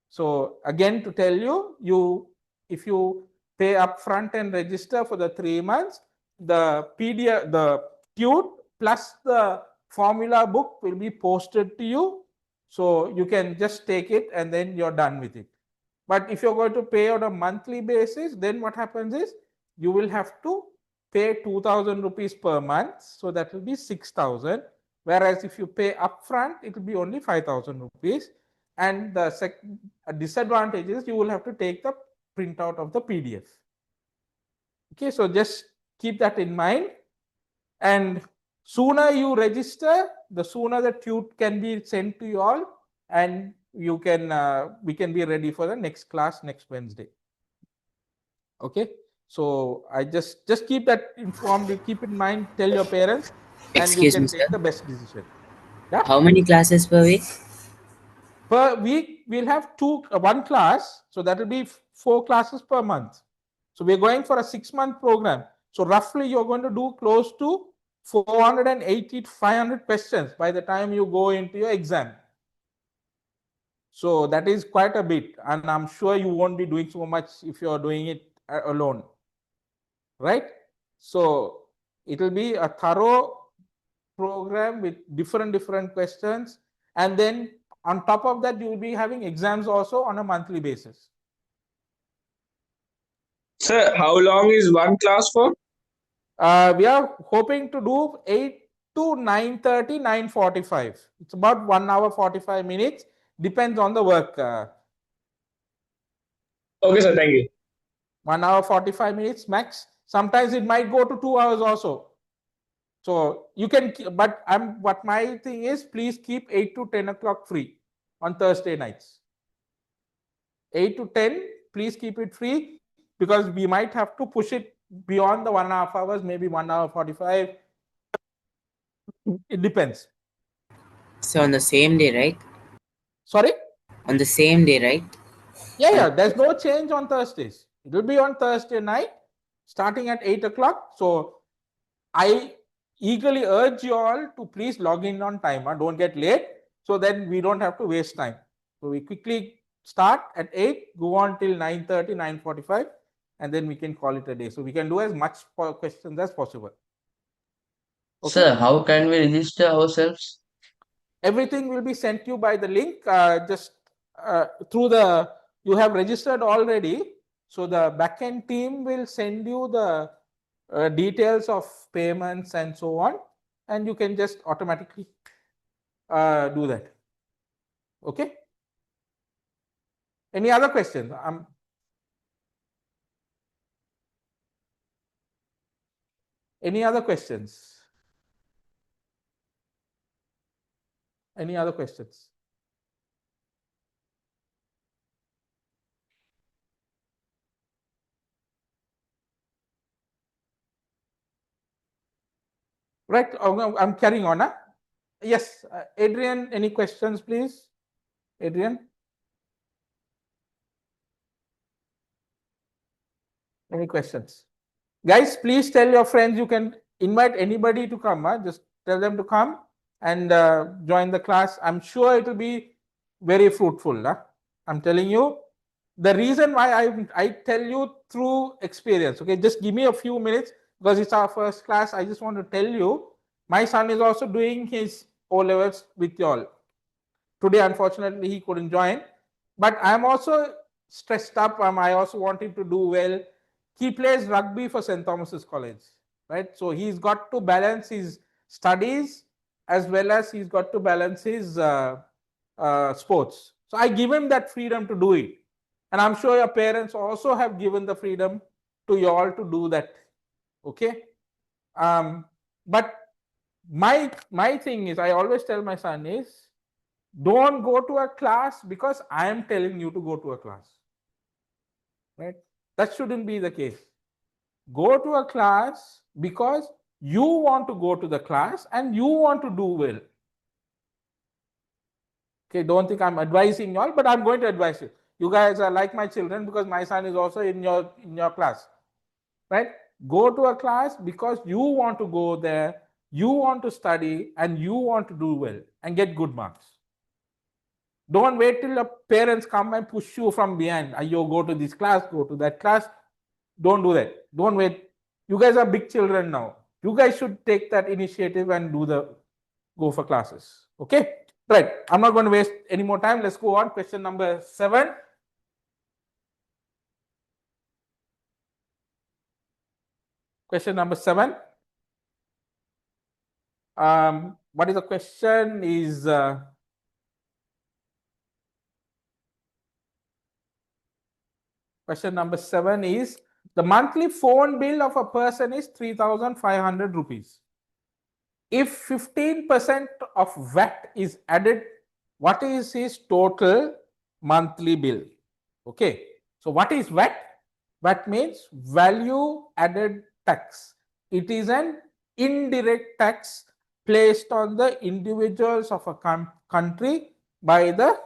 So again, to tell you, if you pay upfront and register for the 3 months, the PDF, the tute plus the formula book will be posted to you. So you can just take it and then you're done with it. But if you're going to pay on a monthly basis, then what happens is, you will have to pay 2,000 rupees per month. So that will be 6,000. Whereas if you pay upfront, it will be only 5,000 rupees. And the disadvantage is, you will have to take the printout of the PDF. Okay, so just keep that in mind. And sooner you register, the sooner the tute can be sent to you all, and you can we can be ready for the next class next Wednesday. Okay, so I just keep that informed. You keep in mind, tell your parents, and you Excuse me, can take sir. the best decision. Yeah. How many classes per week? Per week we'll have one class, so that will be 4 classes per month. So we're going for a 6-month program. So roughly you're going to do close to 480 to 500 questions by the time you go into your exam. So that is quite a bit, and I'm sure you won't be doing so much if you're doing it alone, right? So it will be a thorough program with different questions, and then on top of that, you will be having exams also on a monthly basis. Sir, how long is one class for? We are hoping to do 8 to 9:30, 9:45. It's about 1 hour 45 minutes. Depends on the work. Okay, sir. Thank you. 1 hour 45 minutes max. Sometimes it might go to 2 hours also. So you can, but what my thing is, please keep 8 to 10 o'clock free on Thursday nights. 8 to 10, please keep it free, because we might have to push it beyond the 1.5 hours, maybe 1 hour 45. It depends. So on the same day, right? Sorry? On the same day, right? Yeah, there's no change on Thursdays. It will be on Thursday night, starting at 8 o'clock. So I eagerly urge you all to please log in on time. Don't get late, so then we don't have to waste time. So we quickly start at 8, go on till 9:30, 9:45, and then we can call it a day. So we can do as much questions as possible. Okay? Sir, how can we register ourselves? Everything will be sent you by the link. Just through the, you have registered already, so the backend team will send you the details of payments and so on, and you can just automatically do that. Okay? Any other questions? Any other questions? Any other questions? Right, I'm carrying on. Yes, Adrian, any questions, please? Adrian? Any questions? Guys, please tell your friends. You can invite anybody to come. Just tell them to come and join the class. I'm sure it will be very fruitful. I'm telling you. The reason why I tell you through experience. Okay, just give me a few minutes, because it's our first class. I just want to tell you, my son is also doing his O levels with you all. Today, unfortunately, he couldn't join, but I'm also stressed up. I also want him to do well. He plays rugby for St. Thomas's College, right? So he's got to balance his studies as well as he's got to balance his sports. So I give him that freedom to do it. And I'm sure your parents also have given the freedom to you all to do that. Okay? But my thing is, I always tell my son is, don't go to a class because I am telling you to go to a class. Right? That shouldn't be the case. Go to a class because you want to go to the class and you want to do well. Okay, don't think I'm advising you all, but I'm going to advise you. You guys are like my children, because my son is also in your class. Right? Go to a class because you want to go there, you want to study, and you want to do well and get good marks. Don't wait till the parents come and push you from behind. You go to this class, go to that class. Don't do that. Don't wait. You guys are big children now. You guys should take that initiative and go for classes. Okay? Right. I'm not going to waste any more time. Let's go on. Question number 7. Question number 7. What is the question? Question number 7 is, the monthly phone bill of a person is 3,500 rupees. If 15% of VAT is added, what is his total monthly bill? Okay. So what is VAT? VAT means value added tax. It is an indirect tax placed on the individuals of a country by the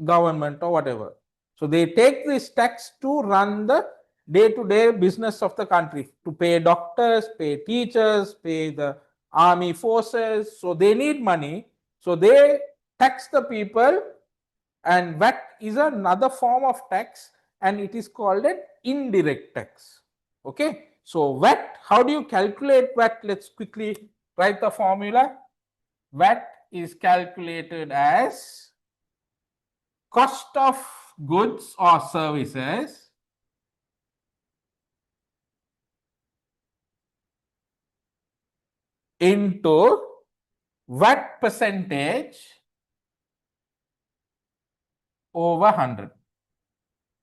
government or whatever. So they take this tax to run the day-to-day business of the country, to pay doctors, pay teachers, pay the army forces. So they need money. So they tax the people, and VAT is another form of tax, and it is called an indirect tax. Okay. So VAT, how do you calculate VAT? Let's quickly write the formula. VAT is calculated as cost of goods or services into VAT percentage over 100.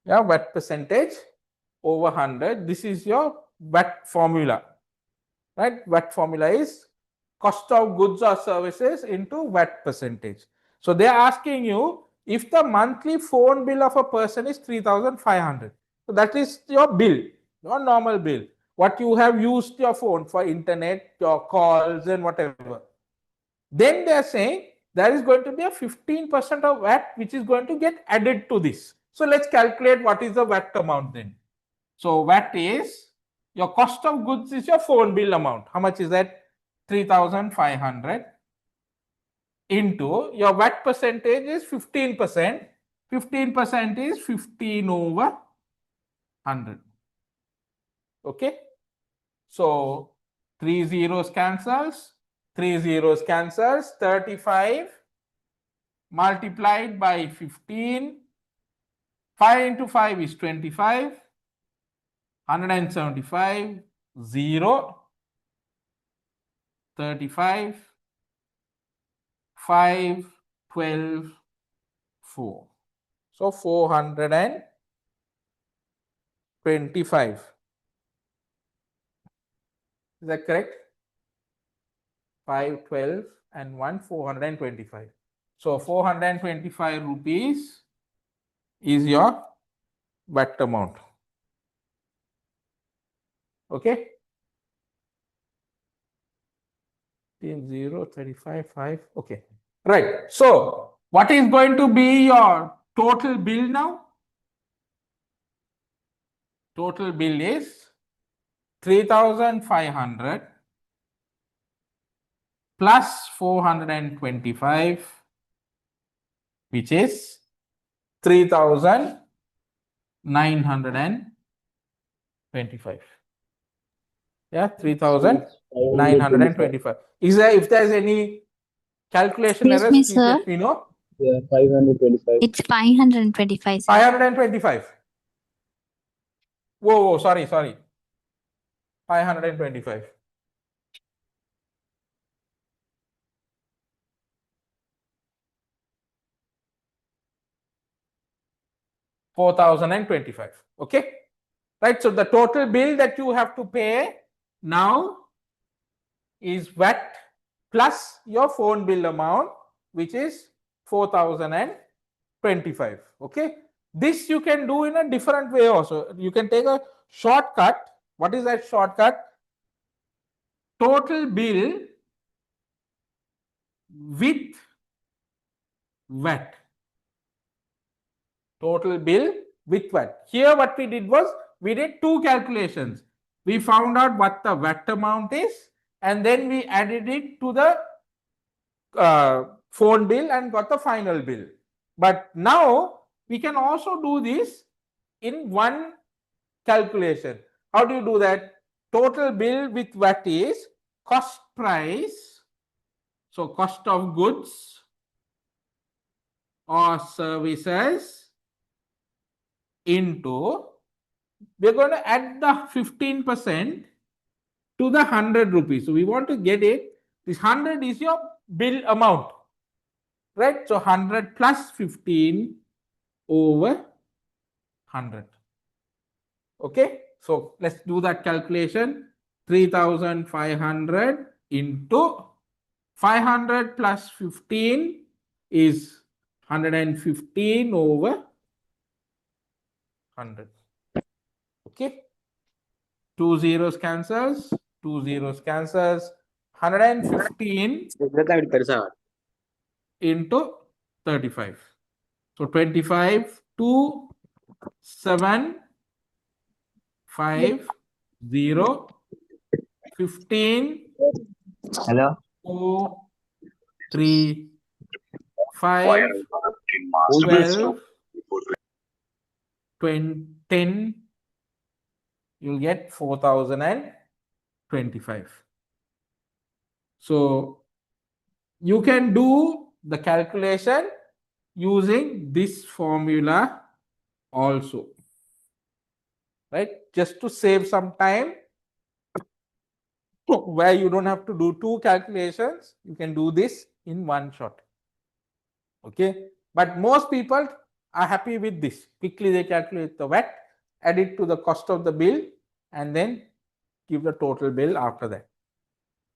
Yeah, VAT percentage over 100. This is your VAT formula, right? VAT formula is cost of goods or services into VAT percentage. So they are asking you if the monthly phone bill of a person is 3,500. So that is your bill, your normal bill. What you have used your phone for internet, your calls and whatever. Then they are saying there is going to be a 15% of VAT which is going to get added to this. So let's calculate what is the VAT amount then. So VAT is your cost of goods is your phone bill amount. How much is that? 3,500 into your VAT percentage is 15%. 15% is 15 over 100. Okay. So 3 zeros cancels. 3 zeros cancels. 35 multiplied by 15. 5 into 5 is 25. 175. 0. 35, 5, 12, 4. So 425. Is that correct? 5, 12 and 1, 425. So 425 rupees is your VAT amount. Okay? 0, 35, 5. Okay. Right. So what is going to be your total bill now? Total bill is 3,500 plus 425, which is 3,925. Yeah, 3,925. Is there, if there's any calculation Excuse errors, me, please sir. let me know. Yeah, 525. It's 525, sir. 525. Whoa, sorry. 525. $4,025. Okay. Right. So the total bill that you have to pay now is VAT plus your phone bill amount, which is 4,025. Okay. This you can do in a different way also. You can take a shortcut. What is that shortcut? Total bill with VAT. Total bill with VAT. Here what we did was we did two calculations. We found out what the VAT amount is and then we added it to the phone bill and got the final bill. But now we can also do this in one calculation. How do you do that? Total bill with VAT is cost price. So cost of goods or services into, we're going to add the 15% to the 100 rupees. So we want to get it. This 100 is your bill amount, right? So 100 plus 15 over 100. Okay. So let's do that calculation. 3,500 into 500 plus 15 is 115 over 100. Okay. 2 zeros cancels. 2 zeros cancels. 115 into 35. So 25, 2, 7, 5, 0, 15, Hello? 4, 3, 5, 12, 20, 10, you'll get 4,025. So you can do the calculation using this formula also, right? Just to save some time where you don't have to do two calculations, you can do this in one shot. Okay. But most people are happy with this. Quickly they calculate the VAT, add it to the cost of the bill, and then give the total bill after that.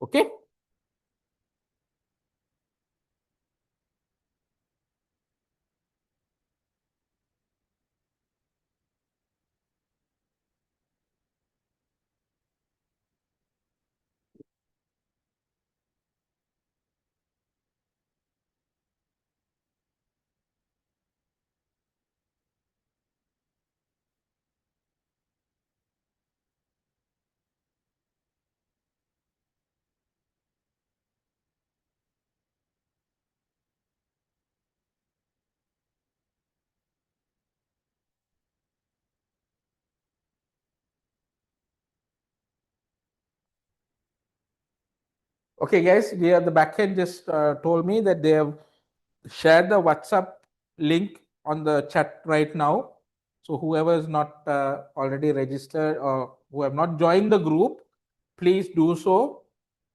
Okay. Okay, guys, here the backend just told me that they have shared the WhatsApp link on the chat right now. So whoever is not already registered or who have not joined the group, please do so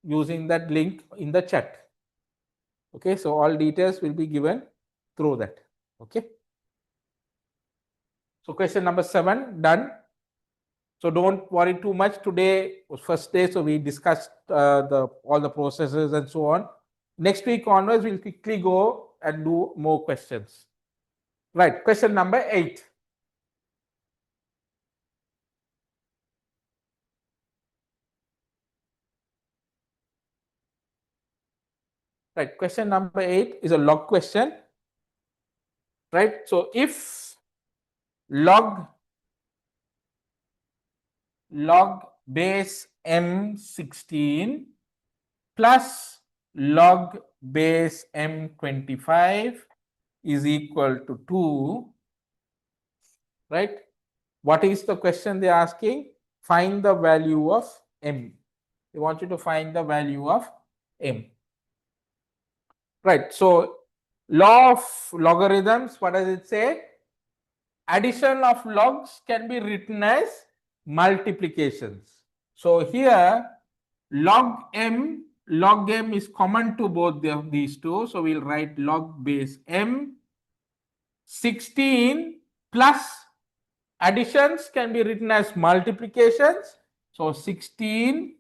using that link in the chat. Okay, so all details will be given through that. Okay. So question number 7 done. So don't worry too much. Today was first day, so we discussed all the processes and so on. Next week onwards, we'll quickly go and do more questions. Right, question number 8. Right, question number 8 is a log question. Right, so if log base M16 plus log base M25 is equal to 2, right? What is the question they're asking? Find the value of M. They want you to find the value of M. Right, so law of logarithms, what does it say? Addition of logs can be written as multiplications. So here log m is common to both of these two. So we'll write log base m. 16 plus additions can be written as multiplications. So 16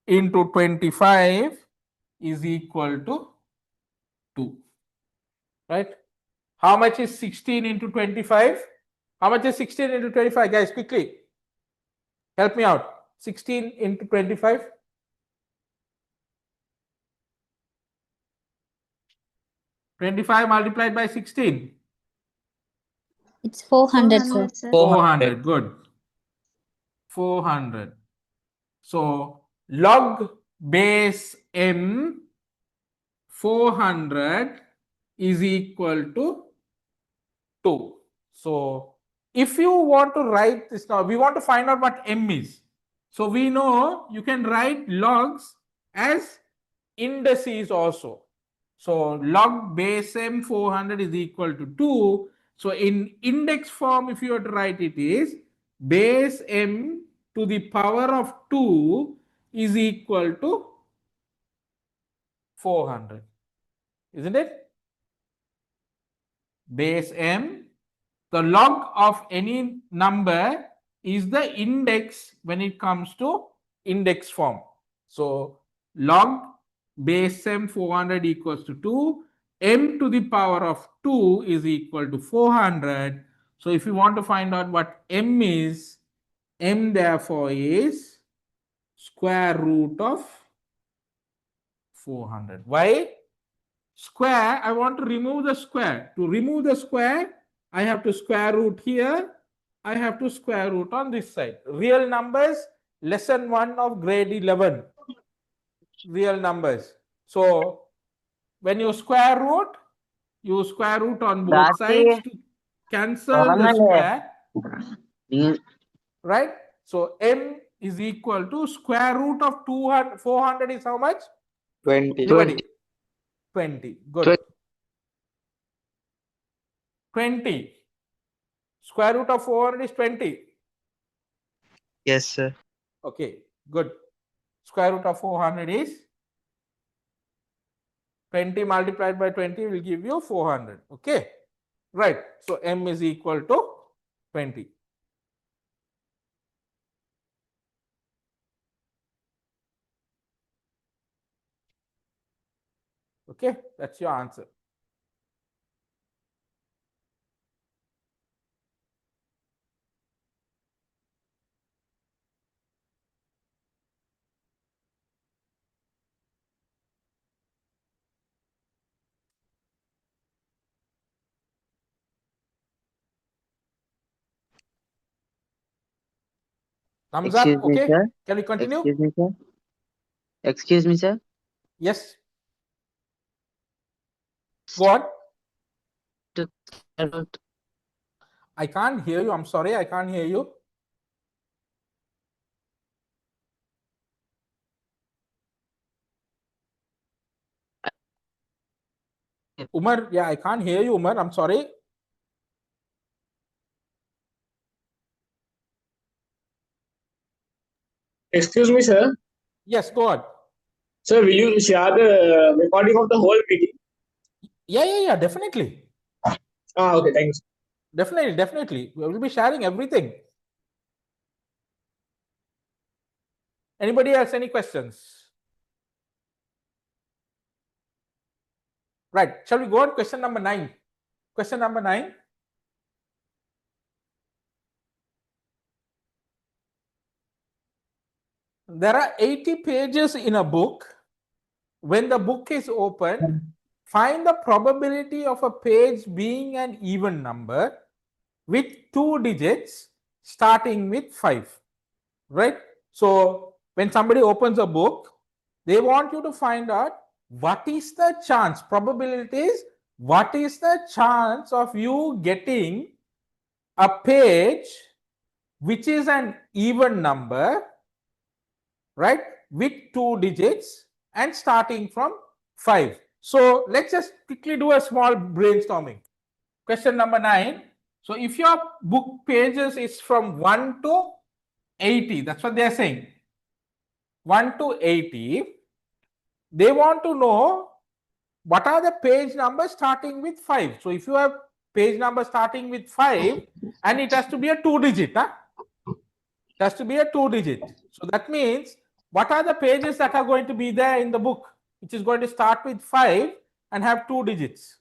into 25 is equal to 2. Right? How much is 16 into 25? How much is 16 into 25, guys? Quickly. Help me out. 16 into 25. 25 multiplied by 16. It's 400, sir. 400. Good. 400. So log base m 400 is equal to 2. So if you want to write this now, we want to find out what m is. So we know you can write logs as indices also. So log base m 400 is equal to 2. So in index form, if you were to write it, is base m to the power of 2 is equal to 400. Isn't it? Base m, the log of any number is the index when it comes to index form. So log base m 400 equals to 2. M to the power of 2 is equal to 400. So if you want to find out what m is, m therefore is square root of 400. Why? Square, I want to remove the square. To remove the square, I have to square root here. I have to square root on this side. Real numbers, lesson 1 of grade 11. Real numbers. So when you square root on both sides to cancel the square. Right? So m is equal to square root of 400 is how much? 20. Everybody? 20. Good. 20. Square root of 400 is 20. Yes, sir. Okay, good. Square root of 400 is 20 multiplied by 20 will give you 400. Okay. Right. So m is equal to 20. Okay, that's your answer. Thumbs Excuse up. me, Okay. sir. Can we continue? Excuse me, sir. Excuse me, sir. Yes. Go on. To about I can't hear you. I'm sorry. I can't hear you. Umar, yeah, I can't hear you, Umar. I'm sorry. Excuse me, sir. Yes, go on. Sir, will you share the recording of the whole meeting? Yeah, definitely. Okay, thanks. Definitely. We will be sharing everything. Anybody else, any questions? Right. Shall we go on question number 9? Question number 9. There are 80 pages in a book. When the book is open, find the probability of a page being an even number with 2 digits starting with 5. Right? So when somebody opens a book, they want you to find out what is the chance, probabilities, what is the chance of you getting a page which is an even number, right, with 2 digits and starting from 5. So let's just quickly do a small brainstorming. Question number 9. So if your book pages is from 1 to 80, that's what they are saying. 1 to 80, they want to know what are the page numbers starting with 5. So if you have page number starting with 5 and it has to be a 2 digit, huh? It has to be a 2 digit. So that means what are the pages that are going to be there in the book which is going to start with 5 and have 2 digits?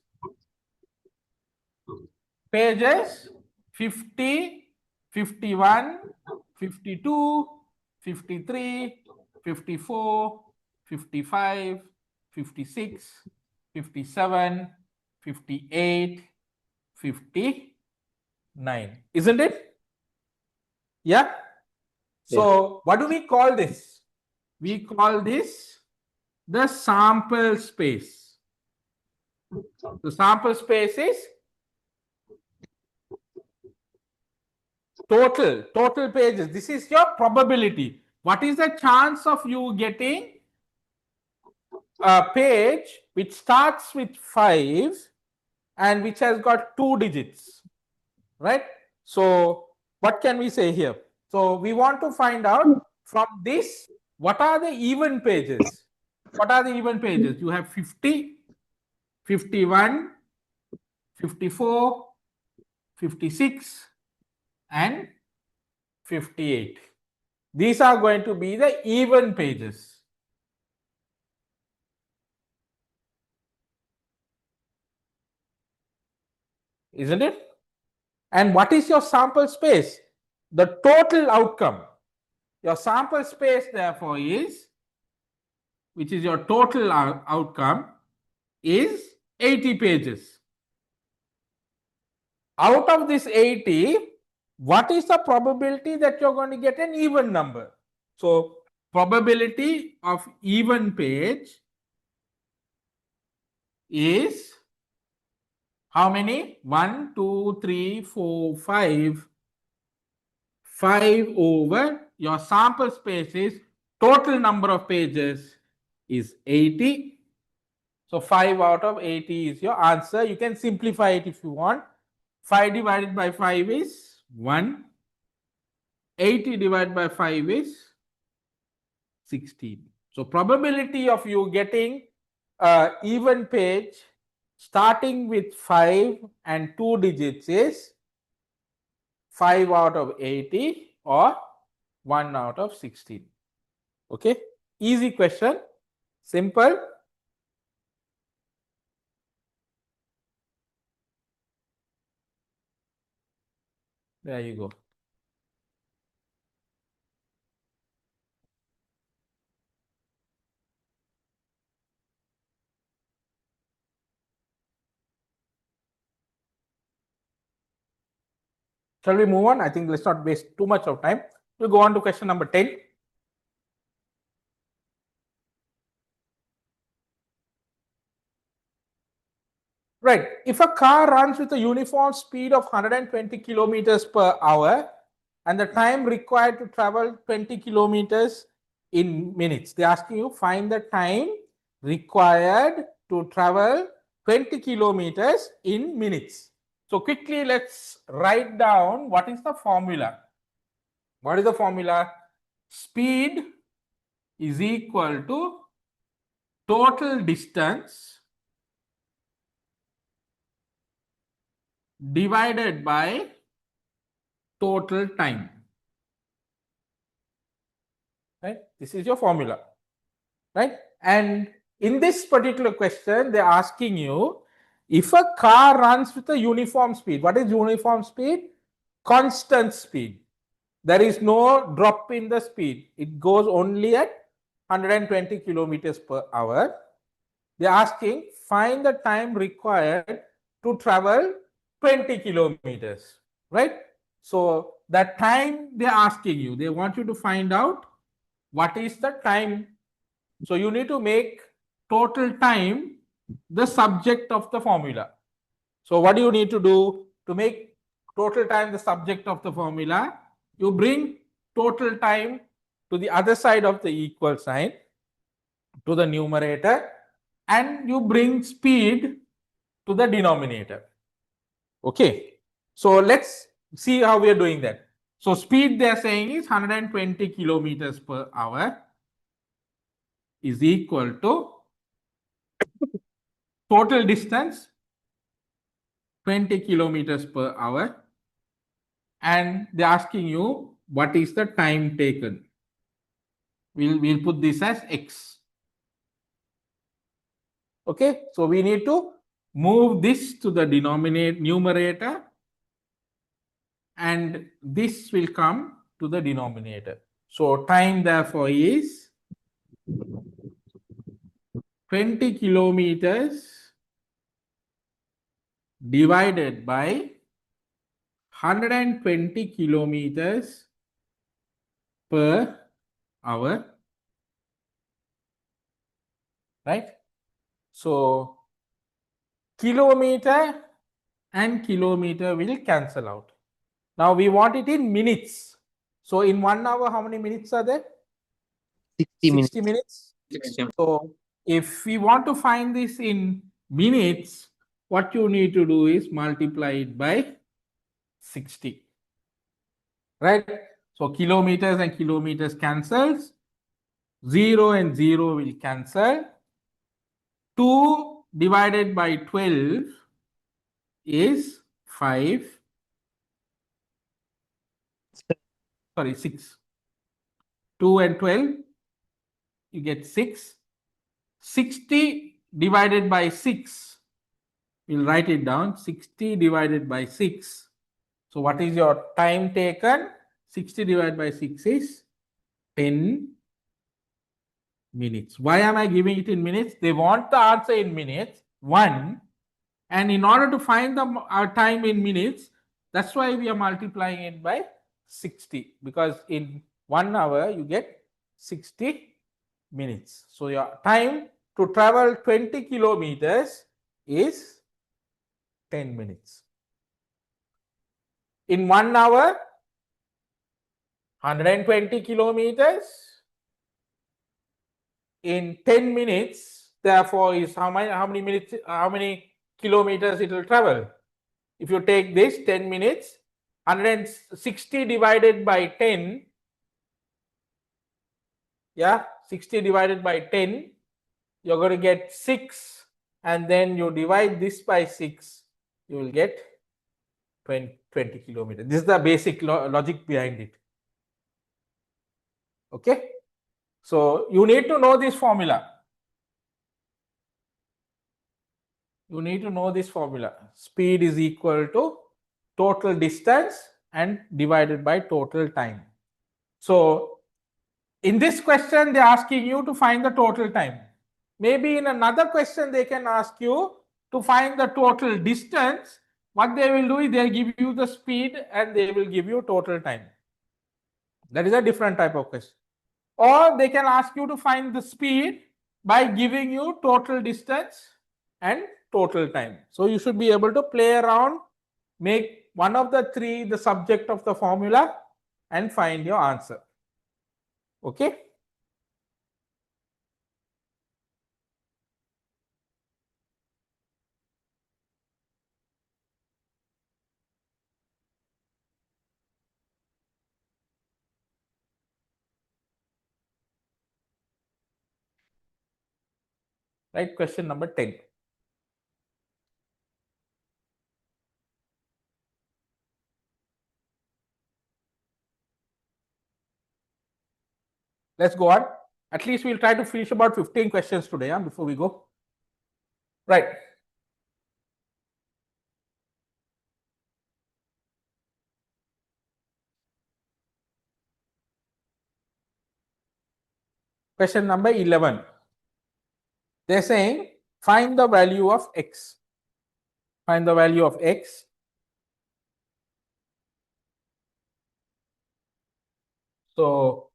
Pages 50, 51, 52, 53, 54, 55, 56, 57, 58, 59. Isn't it? Yeah. So what do we call this? We call this the sample space. The sample space is total pages. This is your probability. What is the chance of you getting a page which starts with 5 and which has got 2 digits, right? So what can we say here? So we want to find out from this, what are the even pages? What are the even pages? You have 50, 51, 54, 56 and 58. These are going to be the even pages. Isn't it? And what is your sample space? The total outcome. Your sample space, therefore, is, which is your total outcome, is 80 pages. Out of this 80, what is the probability that you're going to get an even number? So, probability of even page is how many? 1, 2, 3, 4, 5. 5 over your sample space is total number of pages is 80. So 5 out of 80 is your answer. You can simplify it if you want. 5 divided by 5 is 1. 80 divided by 5 is 16. So probability of you getting an even page starting with 5 and 2 digits is 5 out of 80 or 1 out of 16. Okay, easy question, simple. There you go. Shall we move on? I think let's not waste too much of time. We'll go on to question number 10. Right. If a car runs with a uniform speed of 120 kilometers per hour and the time required to travel 20 kilometers in minutes, they're asking you find the time required to travel 20 kilometers in minutes. So quickly let's write down what is the formula. What is the formula? Speed is equal to total distance divided by total time. Right? This is your formula. Right? And in this particular question, they're asking you if a car runs with a uniform speed. What is uniform speed? Constant speed. There is no drop in the speed. It goes only at 120 kilometers per hour. They're asking find the time required to travel 20 kilometers. Right? So that time they're asking you, they want you to find out what is the time. So you need to make total time the subject of the formula. So what do you need to do to make total time the subject of the formula? You bring total time to the other side of the equal sign, to the numerator, and you bring speed to the denominator. Okay. So let's see how we are doing that. So speed they are saying is 120 kilometers per hour is equal to total distance 20 kilometers per hour, and they're asking you what is the time taken. We'll put this as x. Okay, so we need to move this to the numerator, and this will come to the denominator. So time therefore is 20 kilometers divided by 120 kilometers per hour, right? So kilometer and kilometer will cancel out. Now we want it in minutes. So in 1 hour, how many minutes are there? 60 minutes. So if we want to find this in minutes, what you need to do is multiply it by 60. Right? So kilometers and kilometers cancels. 0 and 0 will cancel. 2 divided by 12 is 5. Sorry, 6. 2 and 12, you get 6. 60 divided by 6, we'll write it down. 60 divided by 6. So what is your time taken? 60 divided by 6 is 10 minutes. Why am I giving it in minutes? They want the answer in minutes. 1. And in order to find our time in minutes, that's why we are multiplying it by 60. Because in 1 hour, you get 60 minutes. So your time to travel 20 kilometers is 10 minutes. In 1 hour, 120 kilometers. In 10 minutes, therefore, is how many minutes, how many kilometers it will travel. If you take this 10 minutes, 160 divided by 10, yeah, 60 divided by 10, you're going to get 6 and then you divide this by 6, you will get 20 kilometers. This is the basic logic behind it. Okay. So you need to know this formula. You need to know this formula. Speed is equal to total distance and divided by total time. So in this question, they're asking you to find the total time. Maybe in another question, they can ask you to find the total distance. What they will do is they'll give you the speed and they will give you total time. That is a different type of question. Or they can ask you to find the speed by giving you total distance and total time. So you should be able to play around, make one of the three the subject of the formula and find your answer. Okay. Right, question number 10. Let's go on. At least we'll try to finish about 15 questions today before we go. Right. Question number 11. They're saying find the value of x. Find the value of x. So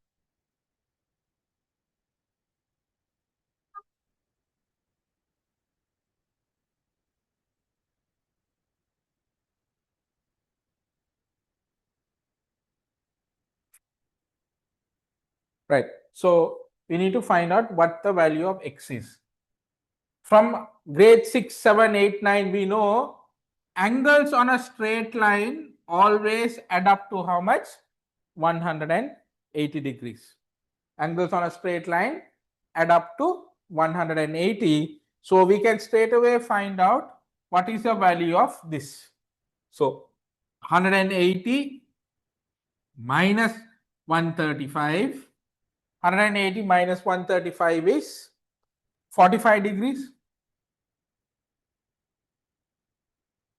right. So we need to find out what the value of x is. From grade 6, 7, 8, 9, we know angles on a straight line always add up to how much? 180 degrees. Angles on a straight line add up to 180. So we can straight away find out what is the value of this. So 180 minus 135. 180 minus 135 is 45 degrees.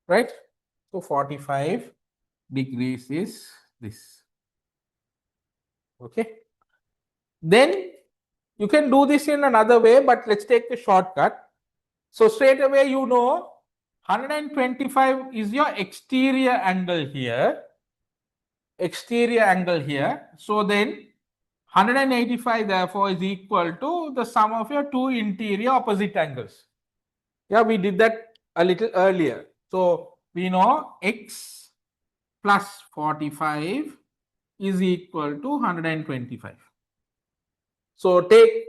Right? So 45 degrees is this. Okay. Then you can do this in another way, but let's take the shortcut. So straight away, you know, 125 is your exterior angle here. Exterior angle here. So then 185 therefore is equal to the sum of your two interior opposite angles. Yeah, we did that a little earlier. So we know x plus 45 is equal to 125. So take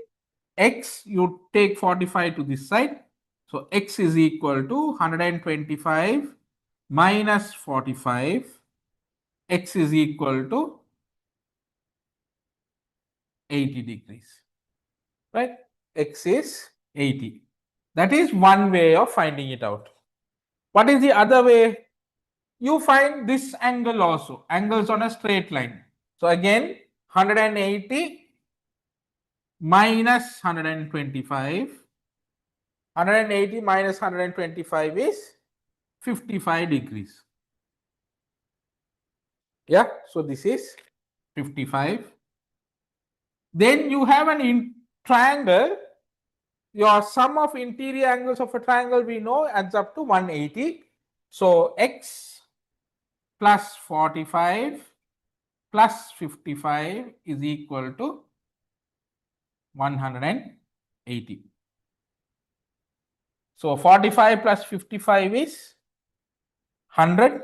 x, you take 45 to this side. So x is equal to 125 minus 45. X is equal to 80 degrees. Right? X is 80. That is one way of finding it out. What is the other way? You find this angle also, angles on a straight line. So again, 180 minus 125. 180 minus 125 is 55 degrees. Yeah, so this is 55. Then you have an triangle. Your sum of interior angles of a triangle we know adds up to 180. So x plus 45 plus 55 is equal to 180. So 45 plus 55 is 100.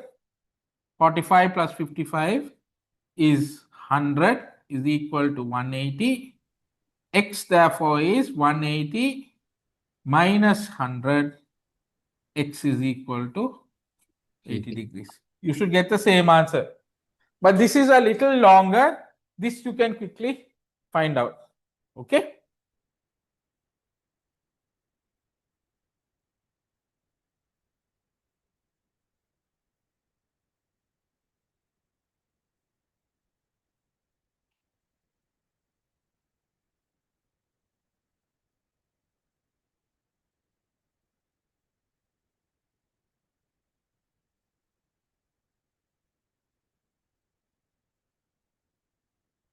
45 plus 55 is 100 is equal to 180. X therefore is 180 minus 100. X is equal to 80 degrees. You should get the same answer. But this is a little longer. This you can quickly find out. Okay.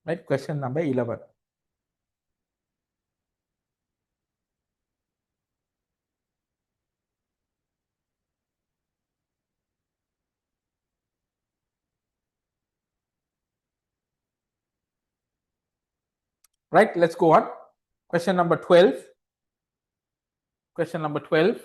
Right, question number 11. Right, let's go on. Question number 12. Question number 12.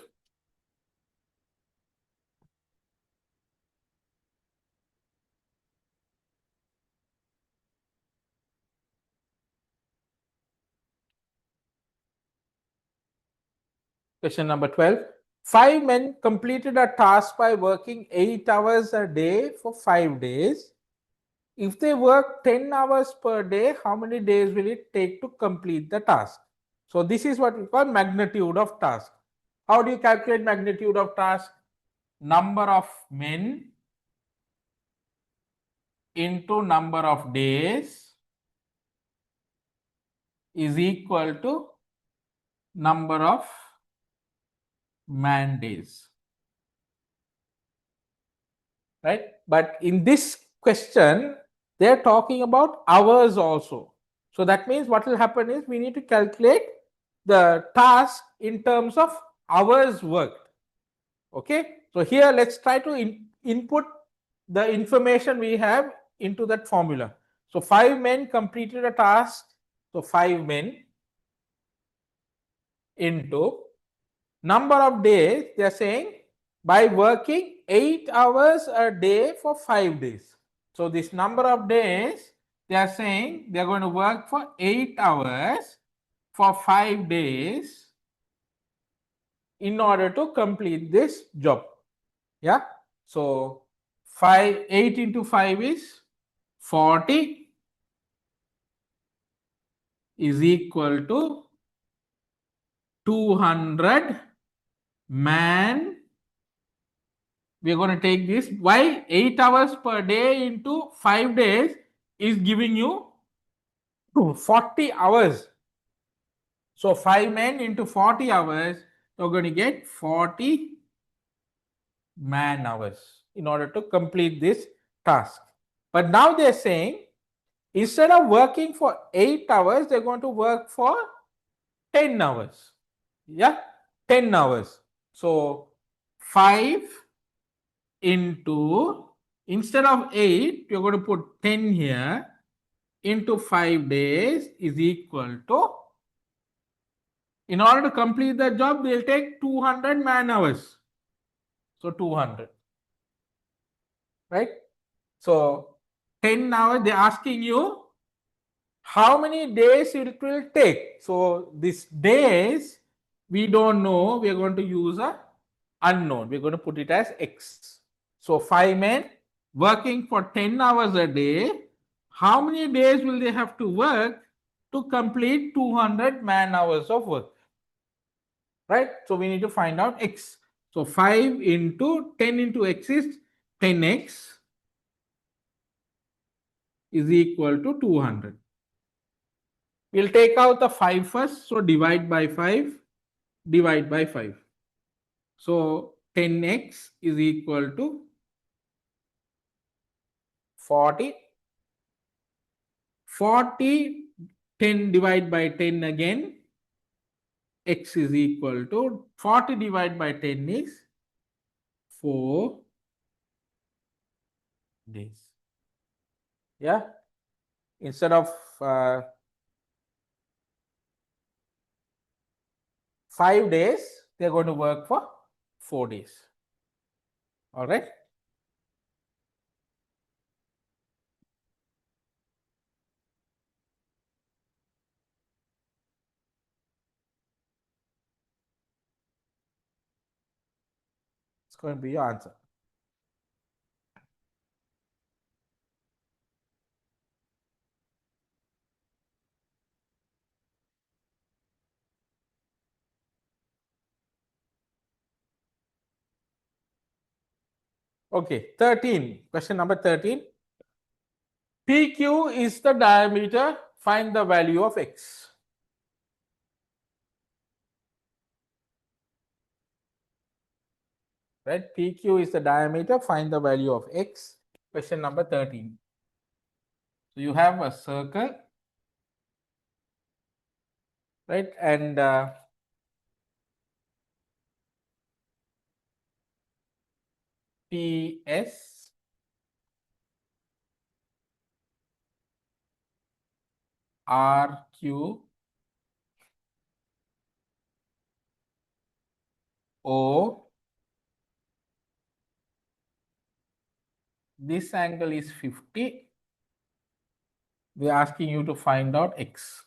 Question number 12. 5 men completed a task by working 8 hours a day for 5 days. If they work 10 hours per day, how many days will it take to complete the task? So this is what we call magnitude of task. How do you calculate magnitude of task? Number of men into number of days is equal to number of man days. Right? But in this question, they are talking about hours also. So that means what will happen is we need to calculate the task in terms of hours worked. Okay. So here let's try to input the information we have into that formula. So 5 men completed a task. So 5 men into number of days, they are saying by working 8 hours a day for 5 days. So this number of days, they are saying they are going to work for 8 hours for 5 days in order to complete this job. Yeah. So 8 into 5 is 40 is equal to 200 man. We are going to take this. Why 8 hours per day into 5 days is giving you 40 hours. So 5 men into 40 hours, you're going to get 40 man hours in order to complete this task. But now they're saying instead of working for 8 hours, they're going to work for 10 hours. Yeah, 10 hours. So 5 into, instead of 8, you're going to put 10 here, into 5 days is equal to, in order to complete the job, they'll take 200 man hours. So 200. Right? So 10 hours, they're asking you how many days it will take. So this days, we don't know. We are going to use a unknown. We're going to put it as X. So 5 men working for 10 hours a day. How many days will they have to work to complete 200 man hours of work? Right? So we need to find out X. So 5 into 10 into X is 10X is equal to 200. We'll take out the 5 first. So divide by 5, divide by 5. So 10X is equal to 40. 40, 10 divided by 10 again. X is equal to 40 divided by 10 is 4 days. Yeah. Instead of 5 days, they're going to work for 4 days. All right. It's going to be your answer. Okay, 13. Question number 13. PQ is the diameter. Find the value of X. Right? PQ is the diameter. Find the value of X. Question number 13. So you have a circle, right? And PS RQ O. This angle is 50. We are asking you to find out X.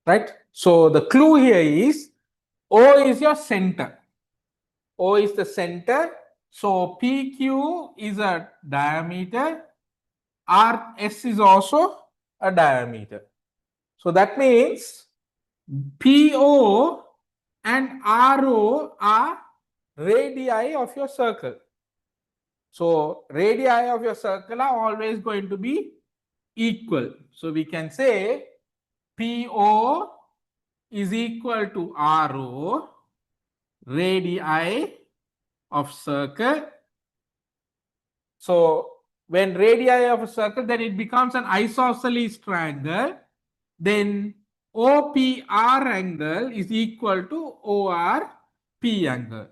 Right? So the clue here is O is your center. O is the center. So PQ is a diameter. RS is also a diameter. So that means PO and RO are radii of your circle. So radii of your circle are always going to be equal. So we can say PO is equal to RO, radii of circle. So when radii of a circle, then it becomes an isosceles triangle. Then OPR angle is equal to ORP angle.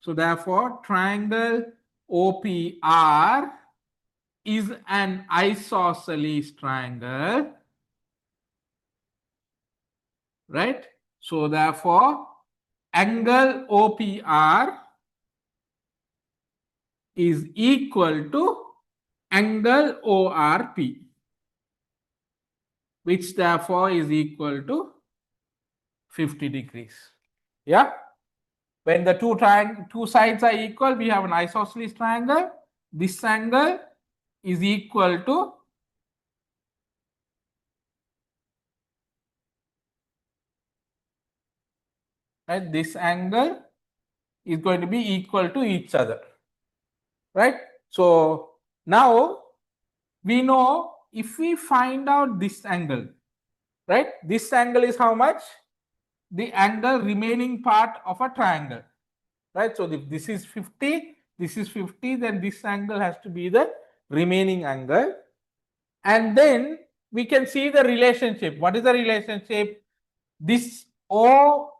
So therefore, triangle OPR is an isosceles triangle, right? So therefore, angle OPR is equal to angle ORP, which therefore is equal to 50 degrees. Yeah? When the two sides are equal, we have an isosceles triangle. This angle is equal to this angle is going to be equal to each other. Right? So now we know if we find out this angle, right? This angle is how much? The angle remaining part of a triangle. Right? So if this is 50, this is 50, then this angle has to be the remaining angle. And then we can see the relationship. What is the relationship? This POR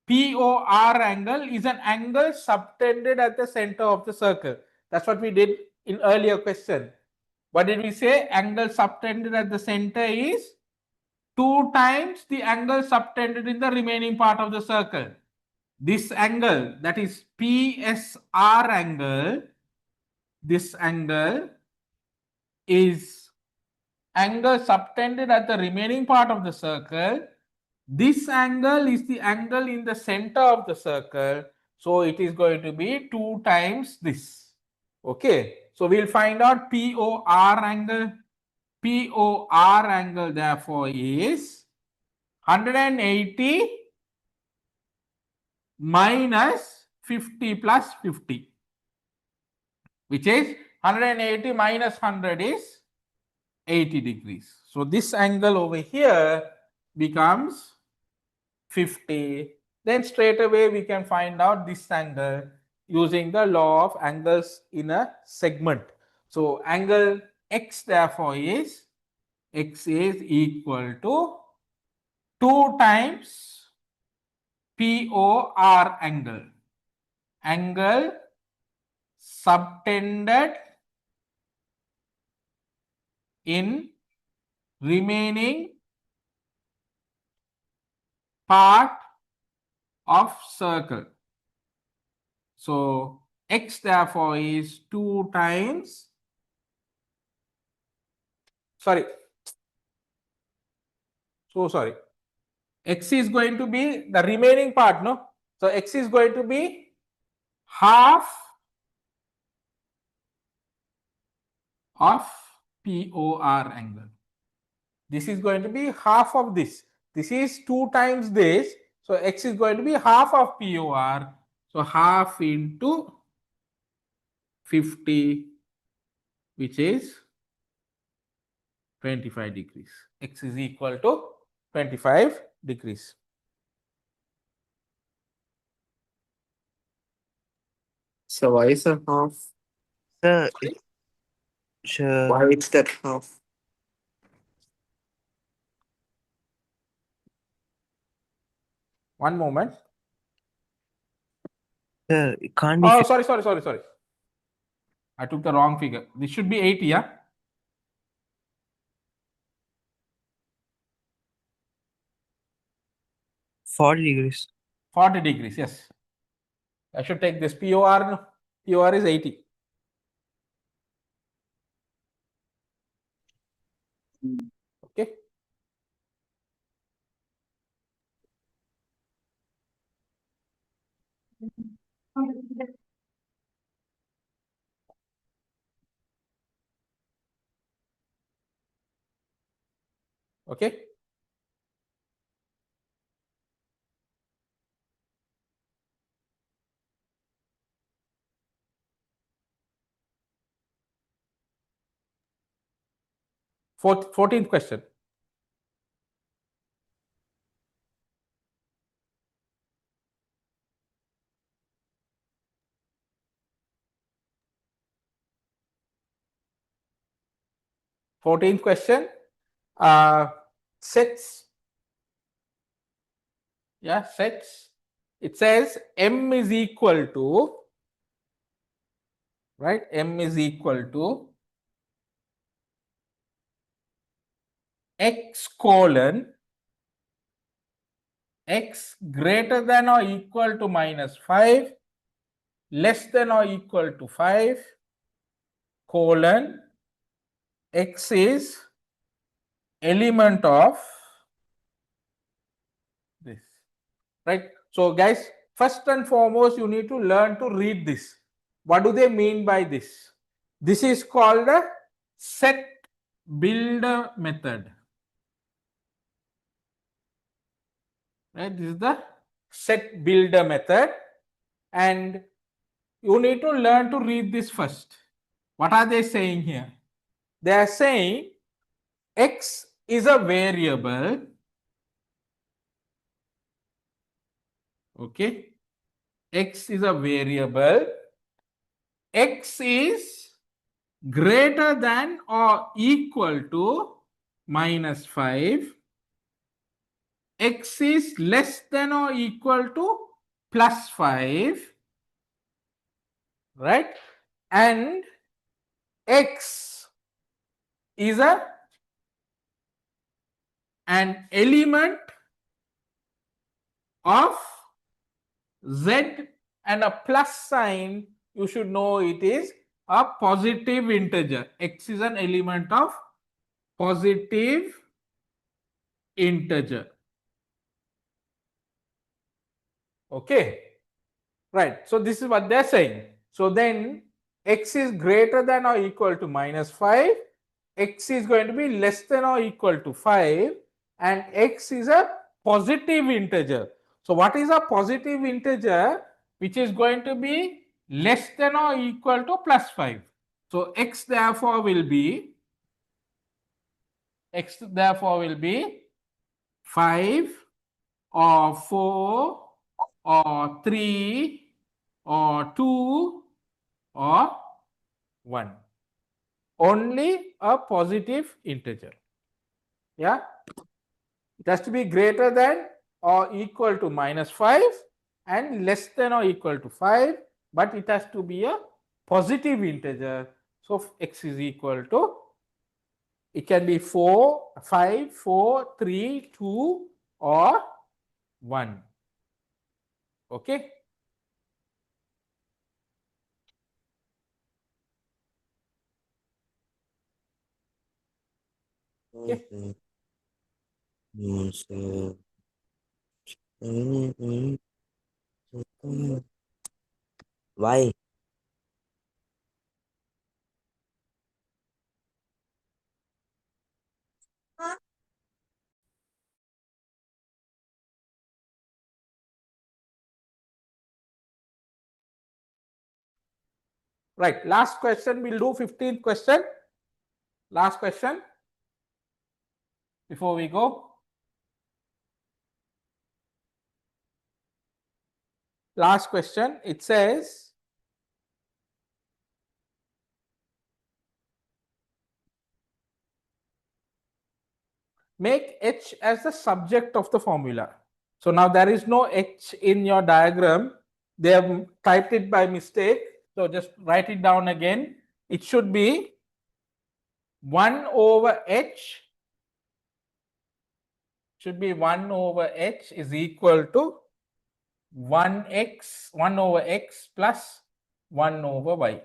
angle is an angle subtended at the center of the circle. That's what we did in earlier question. What did we say? Angle subtended at the center is 2 times the angle subtended in the remaining part of the circle. This angle, that is PSR angle, this angle is angle subtended at the remaining part of the circle. This angle is the angle in the center of the circle. So it is going to be 2 times this. Okay. So we'll find out POR angle. POR angle therefore is 180 minus 50 plus 50, which is 180 minus 100 is 80 degrees. So this angle over here becomes 50. Then straight away we can find out this angle using the law of angles in a segment. So angle X therefore is X is equal to 2 times POR angle. Angle subtended in remaining part of circle. So X therefore is 2 times, sorry, X is going to be the remaining part, no? So X is going to be half of POR angle. This is going to be half of this. This is 2 times this. So X is going to be half of POR. So half into 50, which is 25 degrees. X is equal to 25 degrees. So why is a half? Sir, Sure. Why is that half? One moment. Sir, it can't be Oh, sorry. I took the wrong figure. This should be 80, yeah? 40 degrees. 40 degrees, yes. I should take this POR. POR is 80. Okay. Okay. Fourth, 14th question. Fourteenth question. Sets. Yeah, sets. It says M is equal to, right? M is equal to X colon X greater than or equal to minus 5, less than or equal to 5, colon X is element of this, right? So guys, first and foremost, you need to learn to read this. What do they mean by this? This is called a set builder method, right? This is the set builder method, and you need to learn to read this first. What are they saying here? They are saying X is a variable. Okay. X is a variable. X is greater than or equal to minus 5. X is less than or equal to plus 5. Right? And X is an element of Z, and a plus sign, you should know it is a positive integer. X is an element of positive integer. Okay, right. So this is what they're saying. So then X is greater than or equal to minus 5. X is going to be less than or equal to 5, and X is a positive integer. So what is a positive integer which is going to be less than or equal to plus 5? So X therefore will be 5 or 4 or 3 or 2 or 1. Only a positive integer. Yeah, it has to be greater than or equal to minus 5 and less than or equal to 5, but it has to be a positive integer. So X is equal to, it can be 4, 5, 4, 3, 2 or 1. Okay. Okay. Why? Right. Last question. We'll do 15th question. Last question before we go. Last question. It says make h as the subject of the formula. So now there is no h in your diagram. They have typed it by mistake. So just write it down again. It should be 1 over h, should be 1 over h is equal to 1 over x plus 1 over y.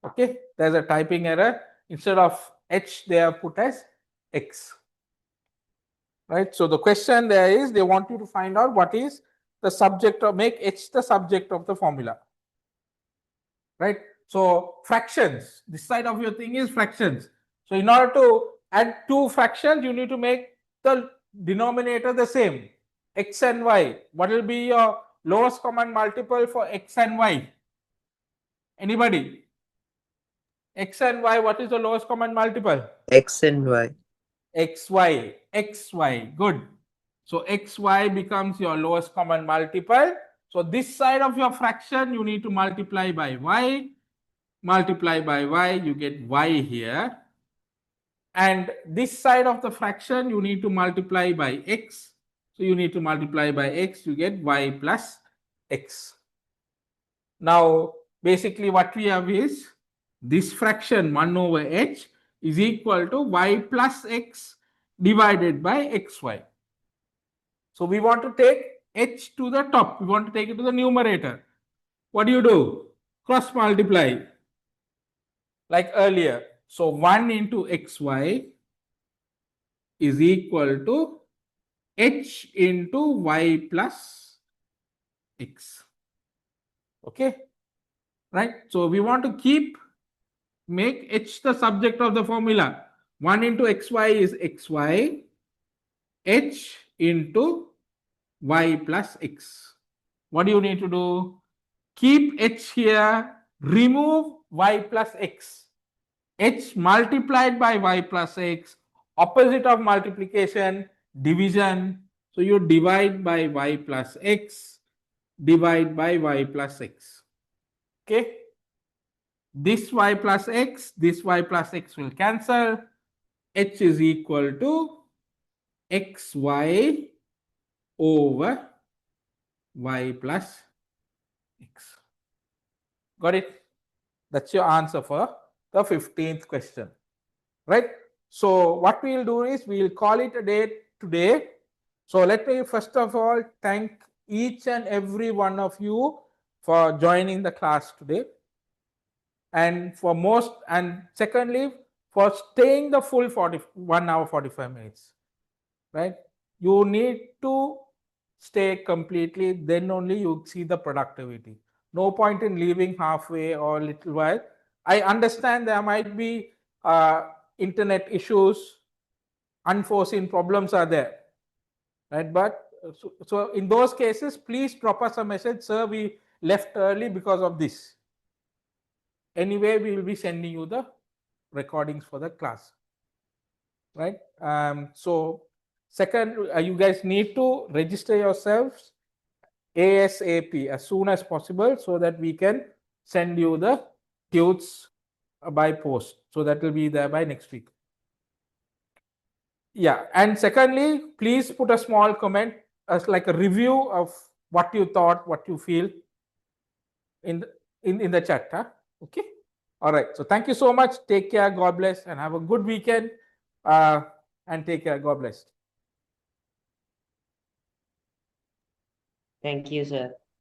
Okay, there's a typing error. Instead of h, they have put as x. Right. So the question there is they want you to find out what is the subject, or make h the subject of the formula. Right. So fractions, this side of your thing is fractions. So in order to add two fractions, you need to make the denominator the same, x and y. What will be your lowest common multiple for x and y? Anybody? X and y, what is the lowest common multiple? X and Y. xy, good. So xy becomes your lowest common multiple. So this side of your fraction you need to multiply by y, you get y here. And this side of the fraction you need to multiply by x. So you need to multiply by x, you get y plus x. Now basically what we have is this fraction 1 over h is equal to y plus x divided by xy. So we want to take h to the top. We want to take it to the numerator. What do? Cross multiply like earlier. So 1 into xy is equal to h into y plus x. Okay, right? So we want to make h the subject of the formula. 1 into xy is xy, h into y plus x. What do you need to do? Keep h here, remove y plus x. H multiplied by y plus x, opposite of multiplication, division. So you divide by y plus x, divide by y plus x. Okay. This y plus x will cancel. H is equal to xy over y plus x. Got it? That's your answer for the 15th question. Right? So what we'll do is we'll call it a day today. So let me first of all thank each and every one of you for joining the class today. And secondly, for staying the full 1 hour 45 minutes. Right? You need to stay completely, then only you see the productivity. No point in leaving halfway or little while. I understand there might be internet issues, unforeseen problems are there, right? But so in those cases, please drop us a message, sir, we left early because of this. Anyway, we will be sending you the recordings for the class, right? So second, you guys need to register yourselves ASAP, as soon as possible, so that we can send you the tudes by post. So that will be there by next week. Yeah, and secondly, please put a small comment as like a review of what you thought, what you feel in the chat. Huh? Okay. All right. So thank you so much. Take care. God bless, and have a good weekend. And take care. God bless. Thank you, sir.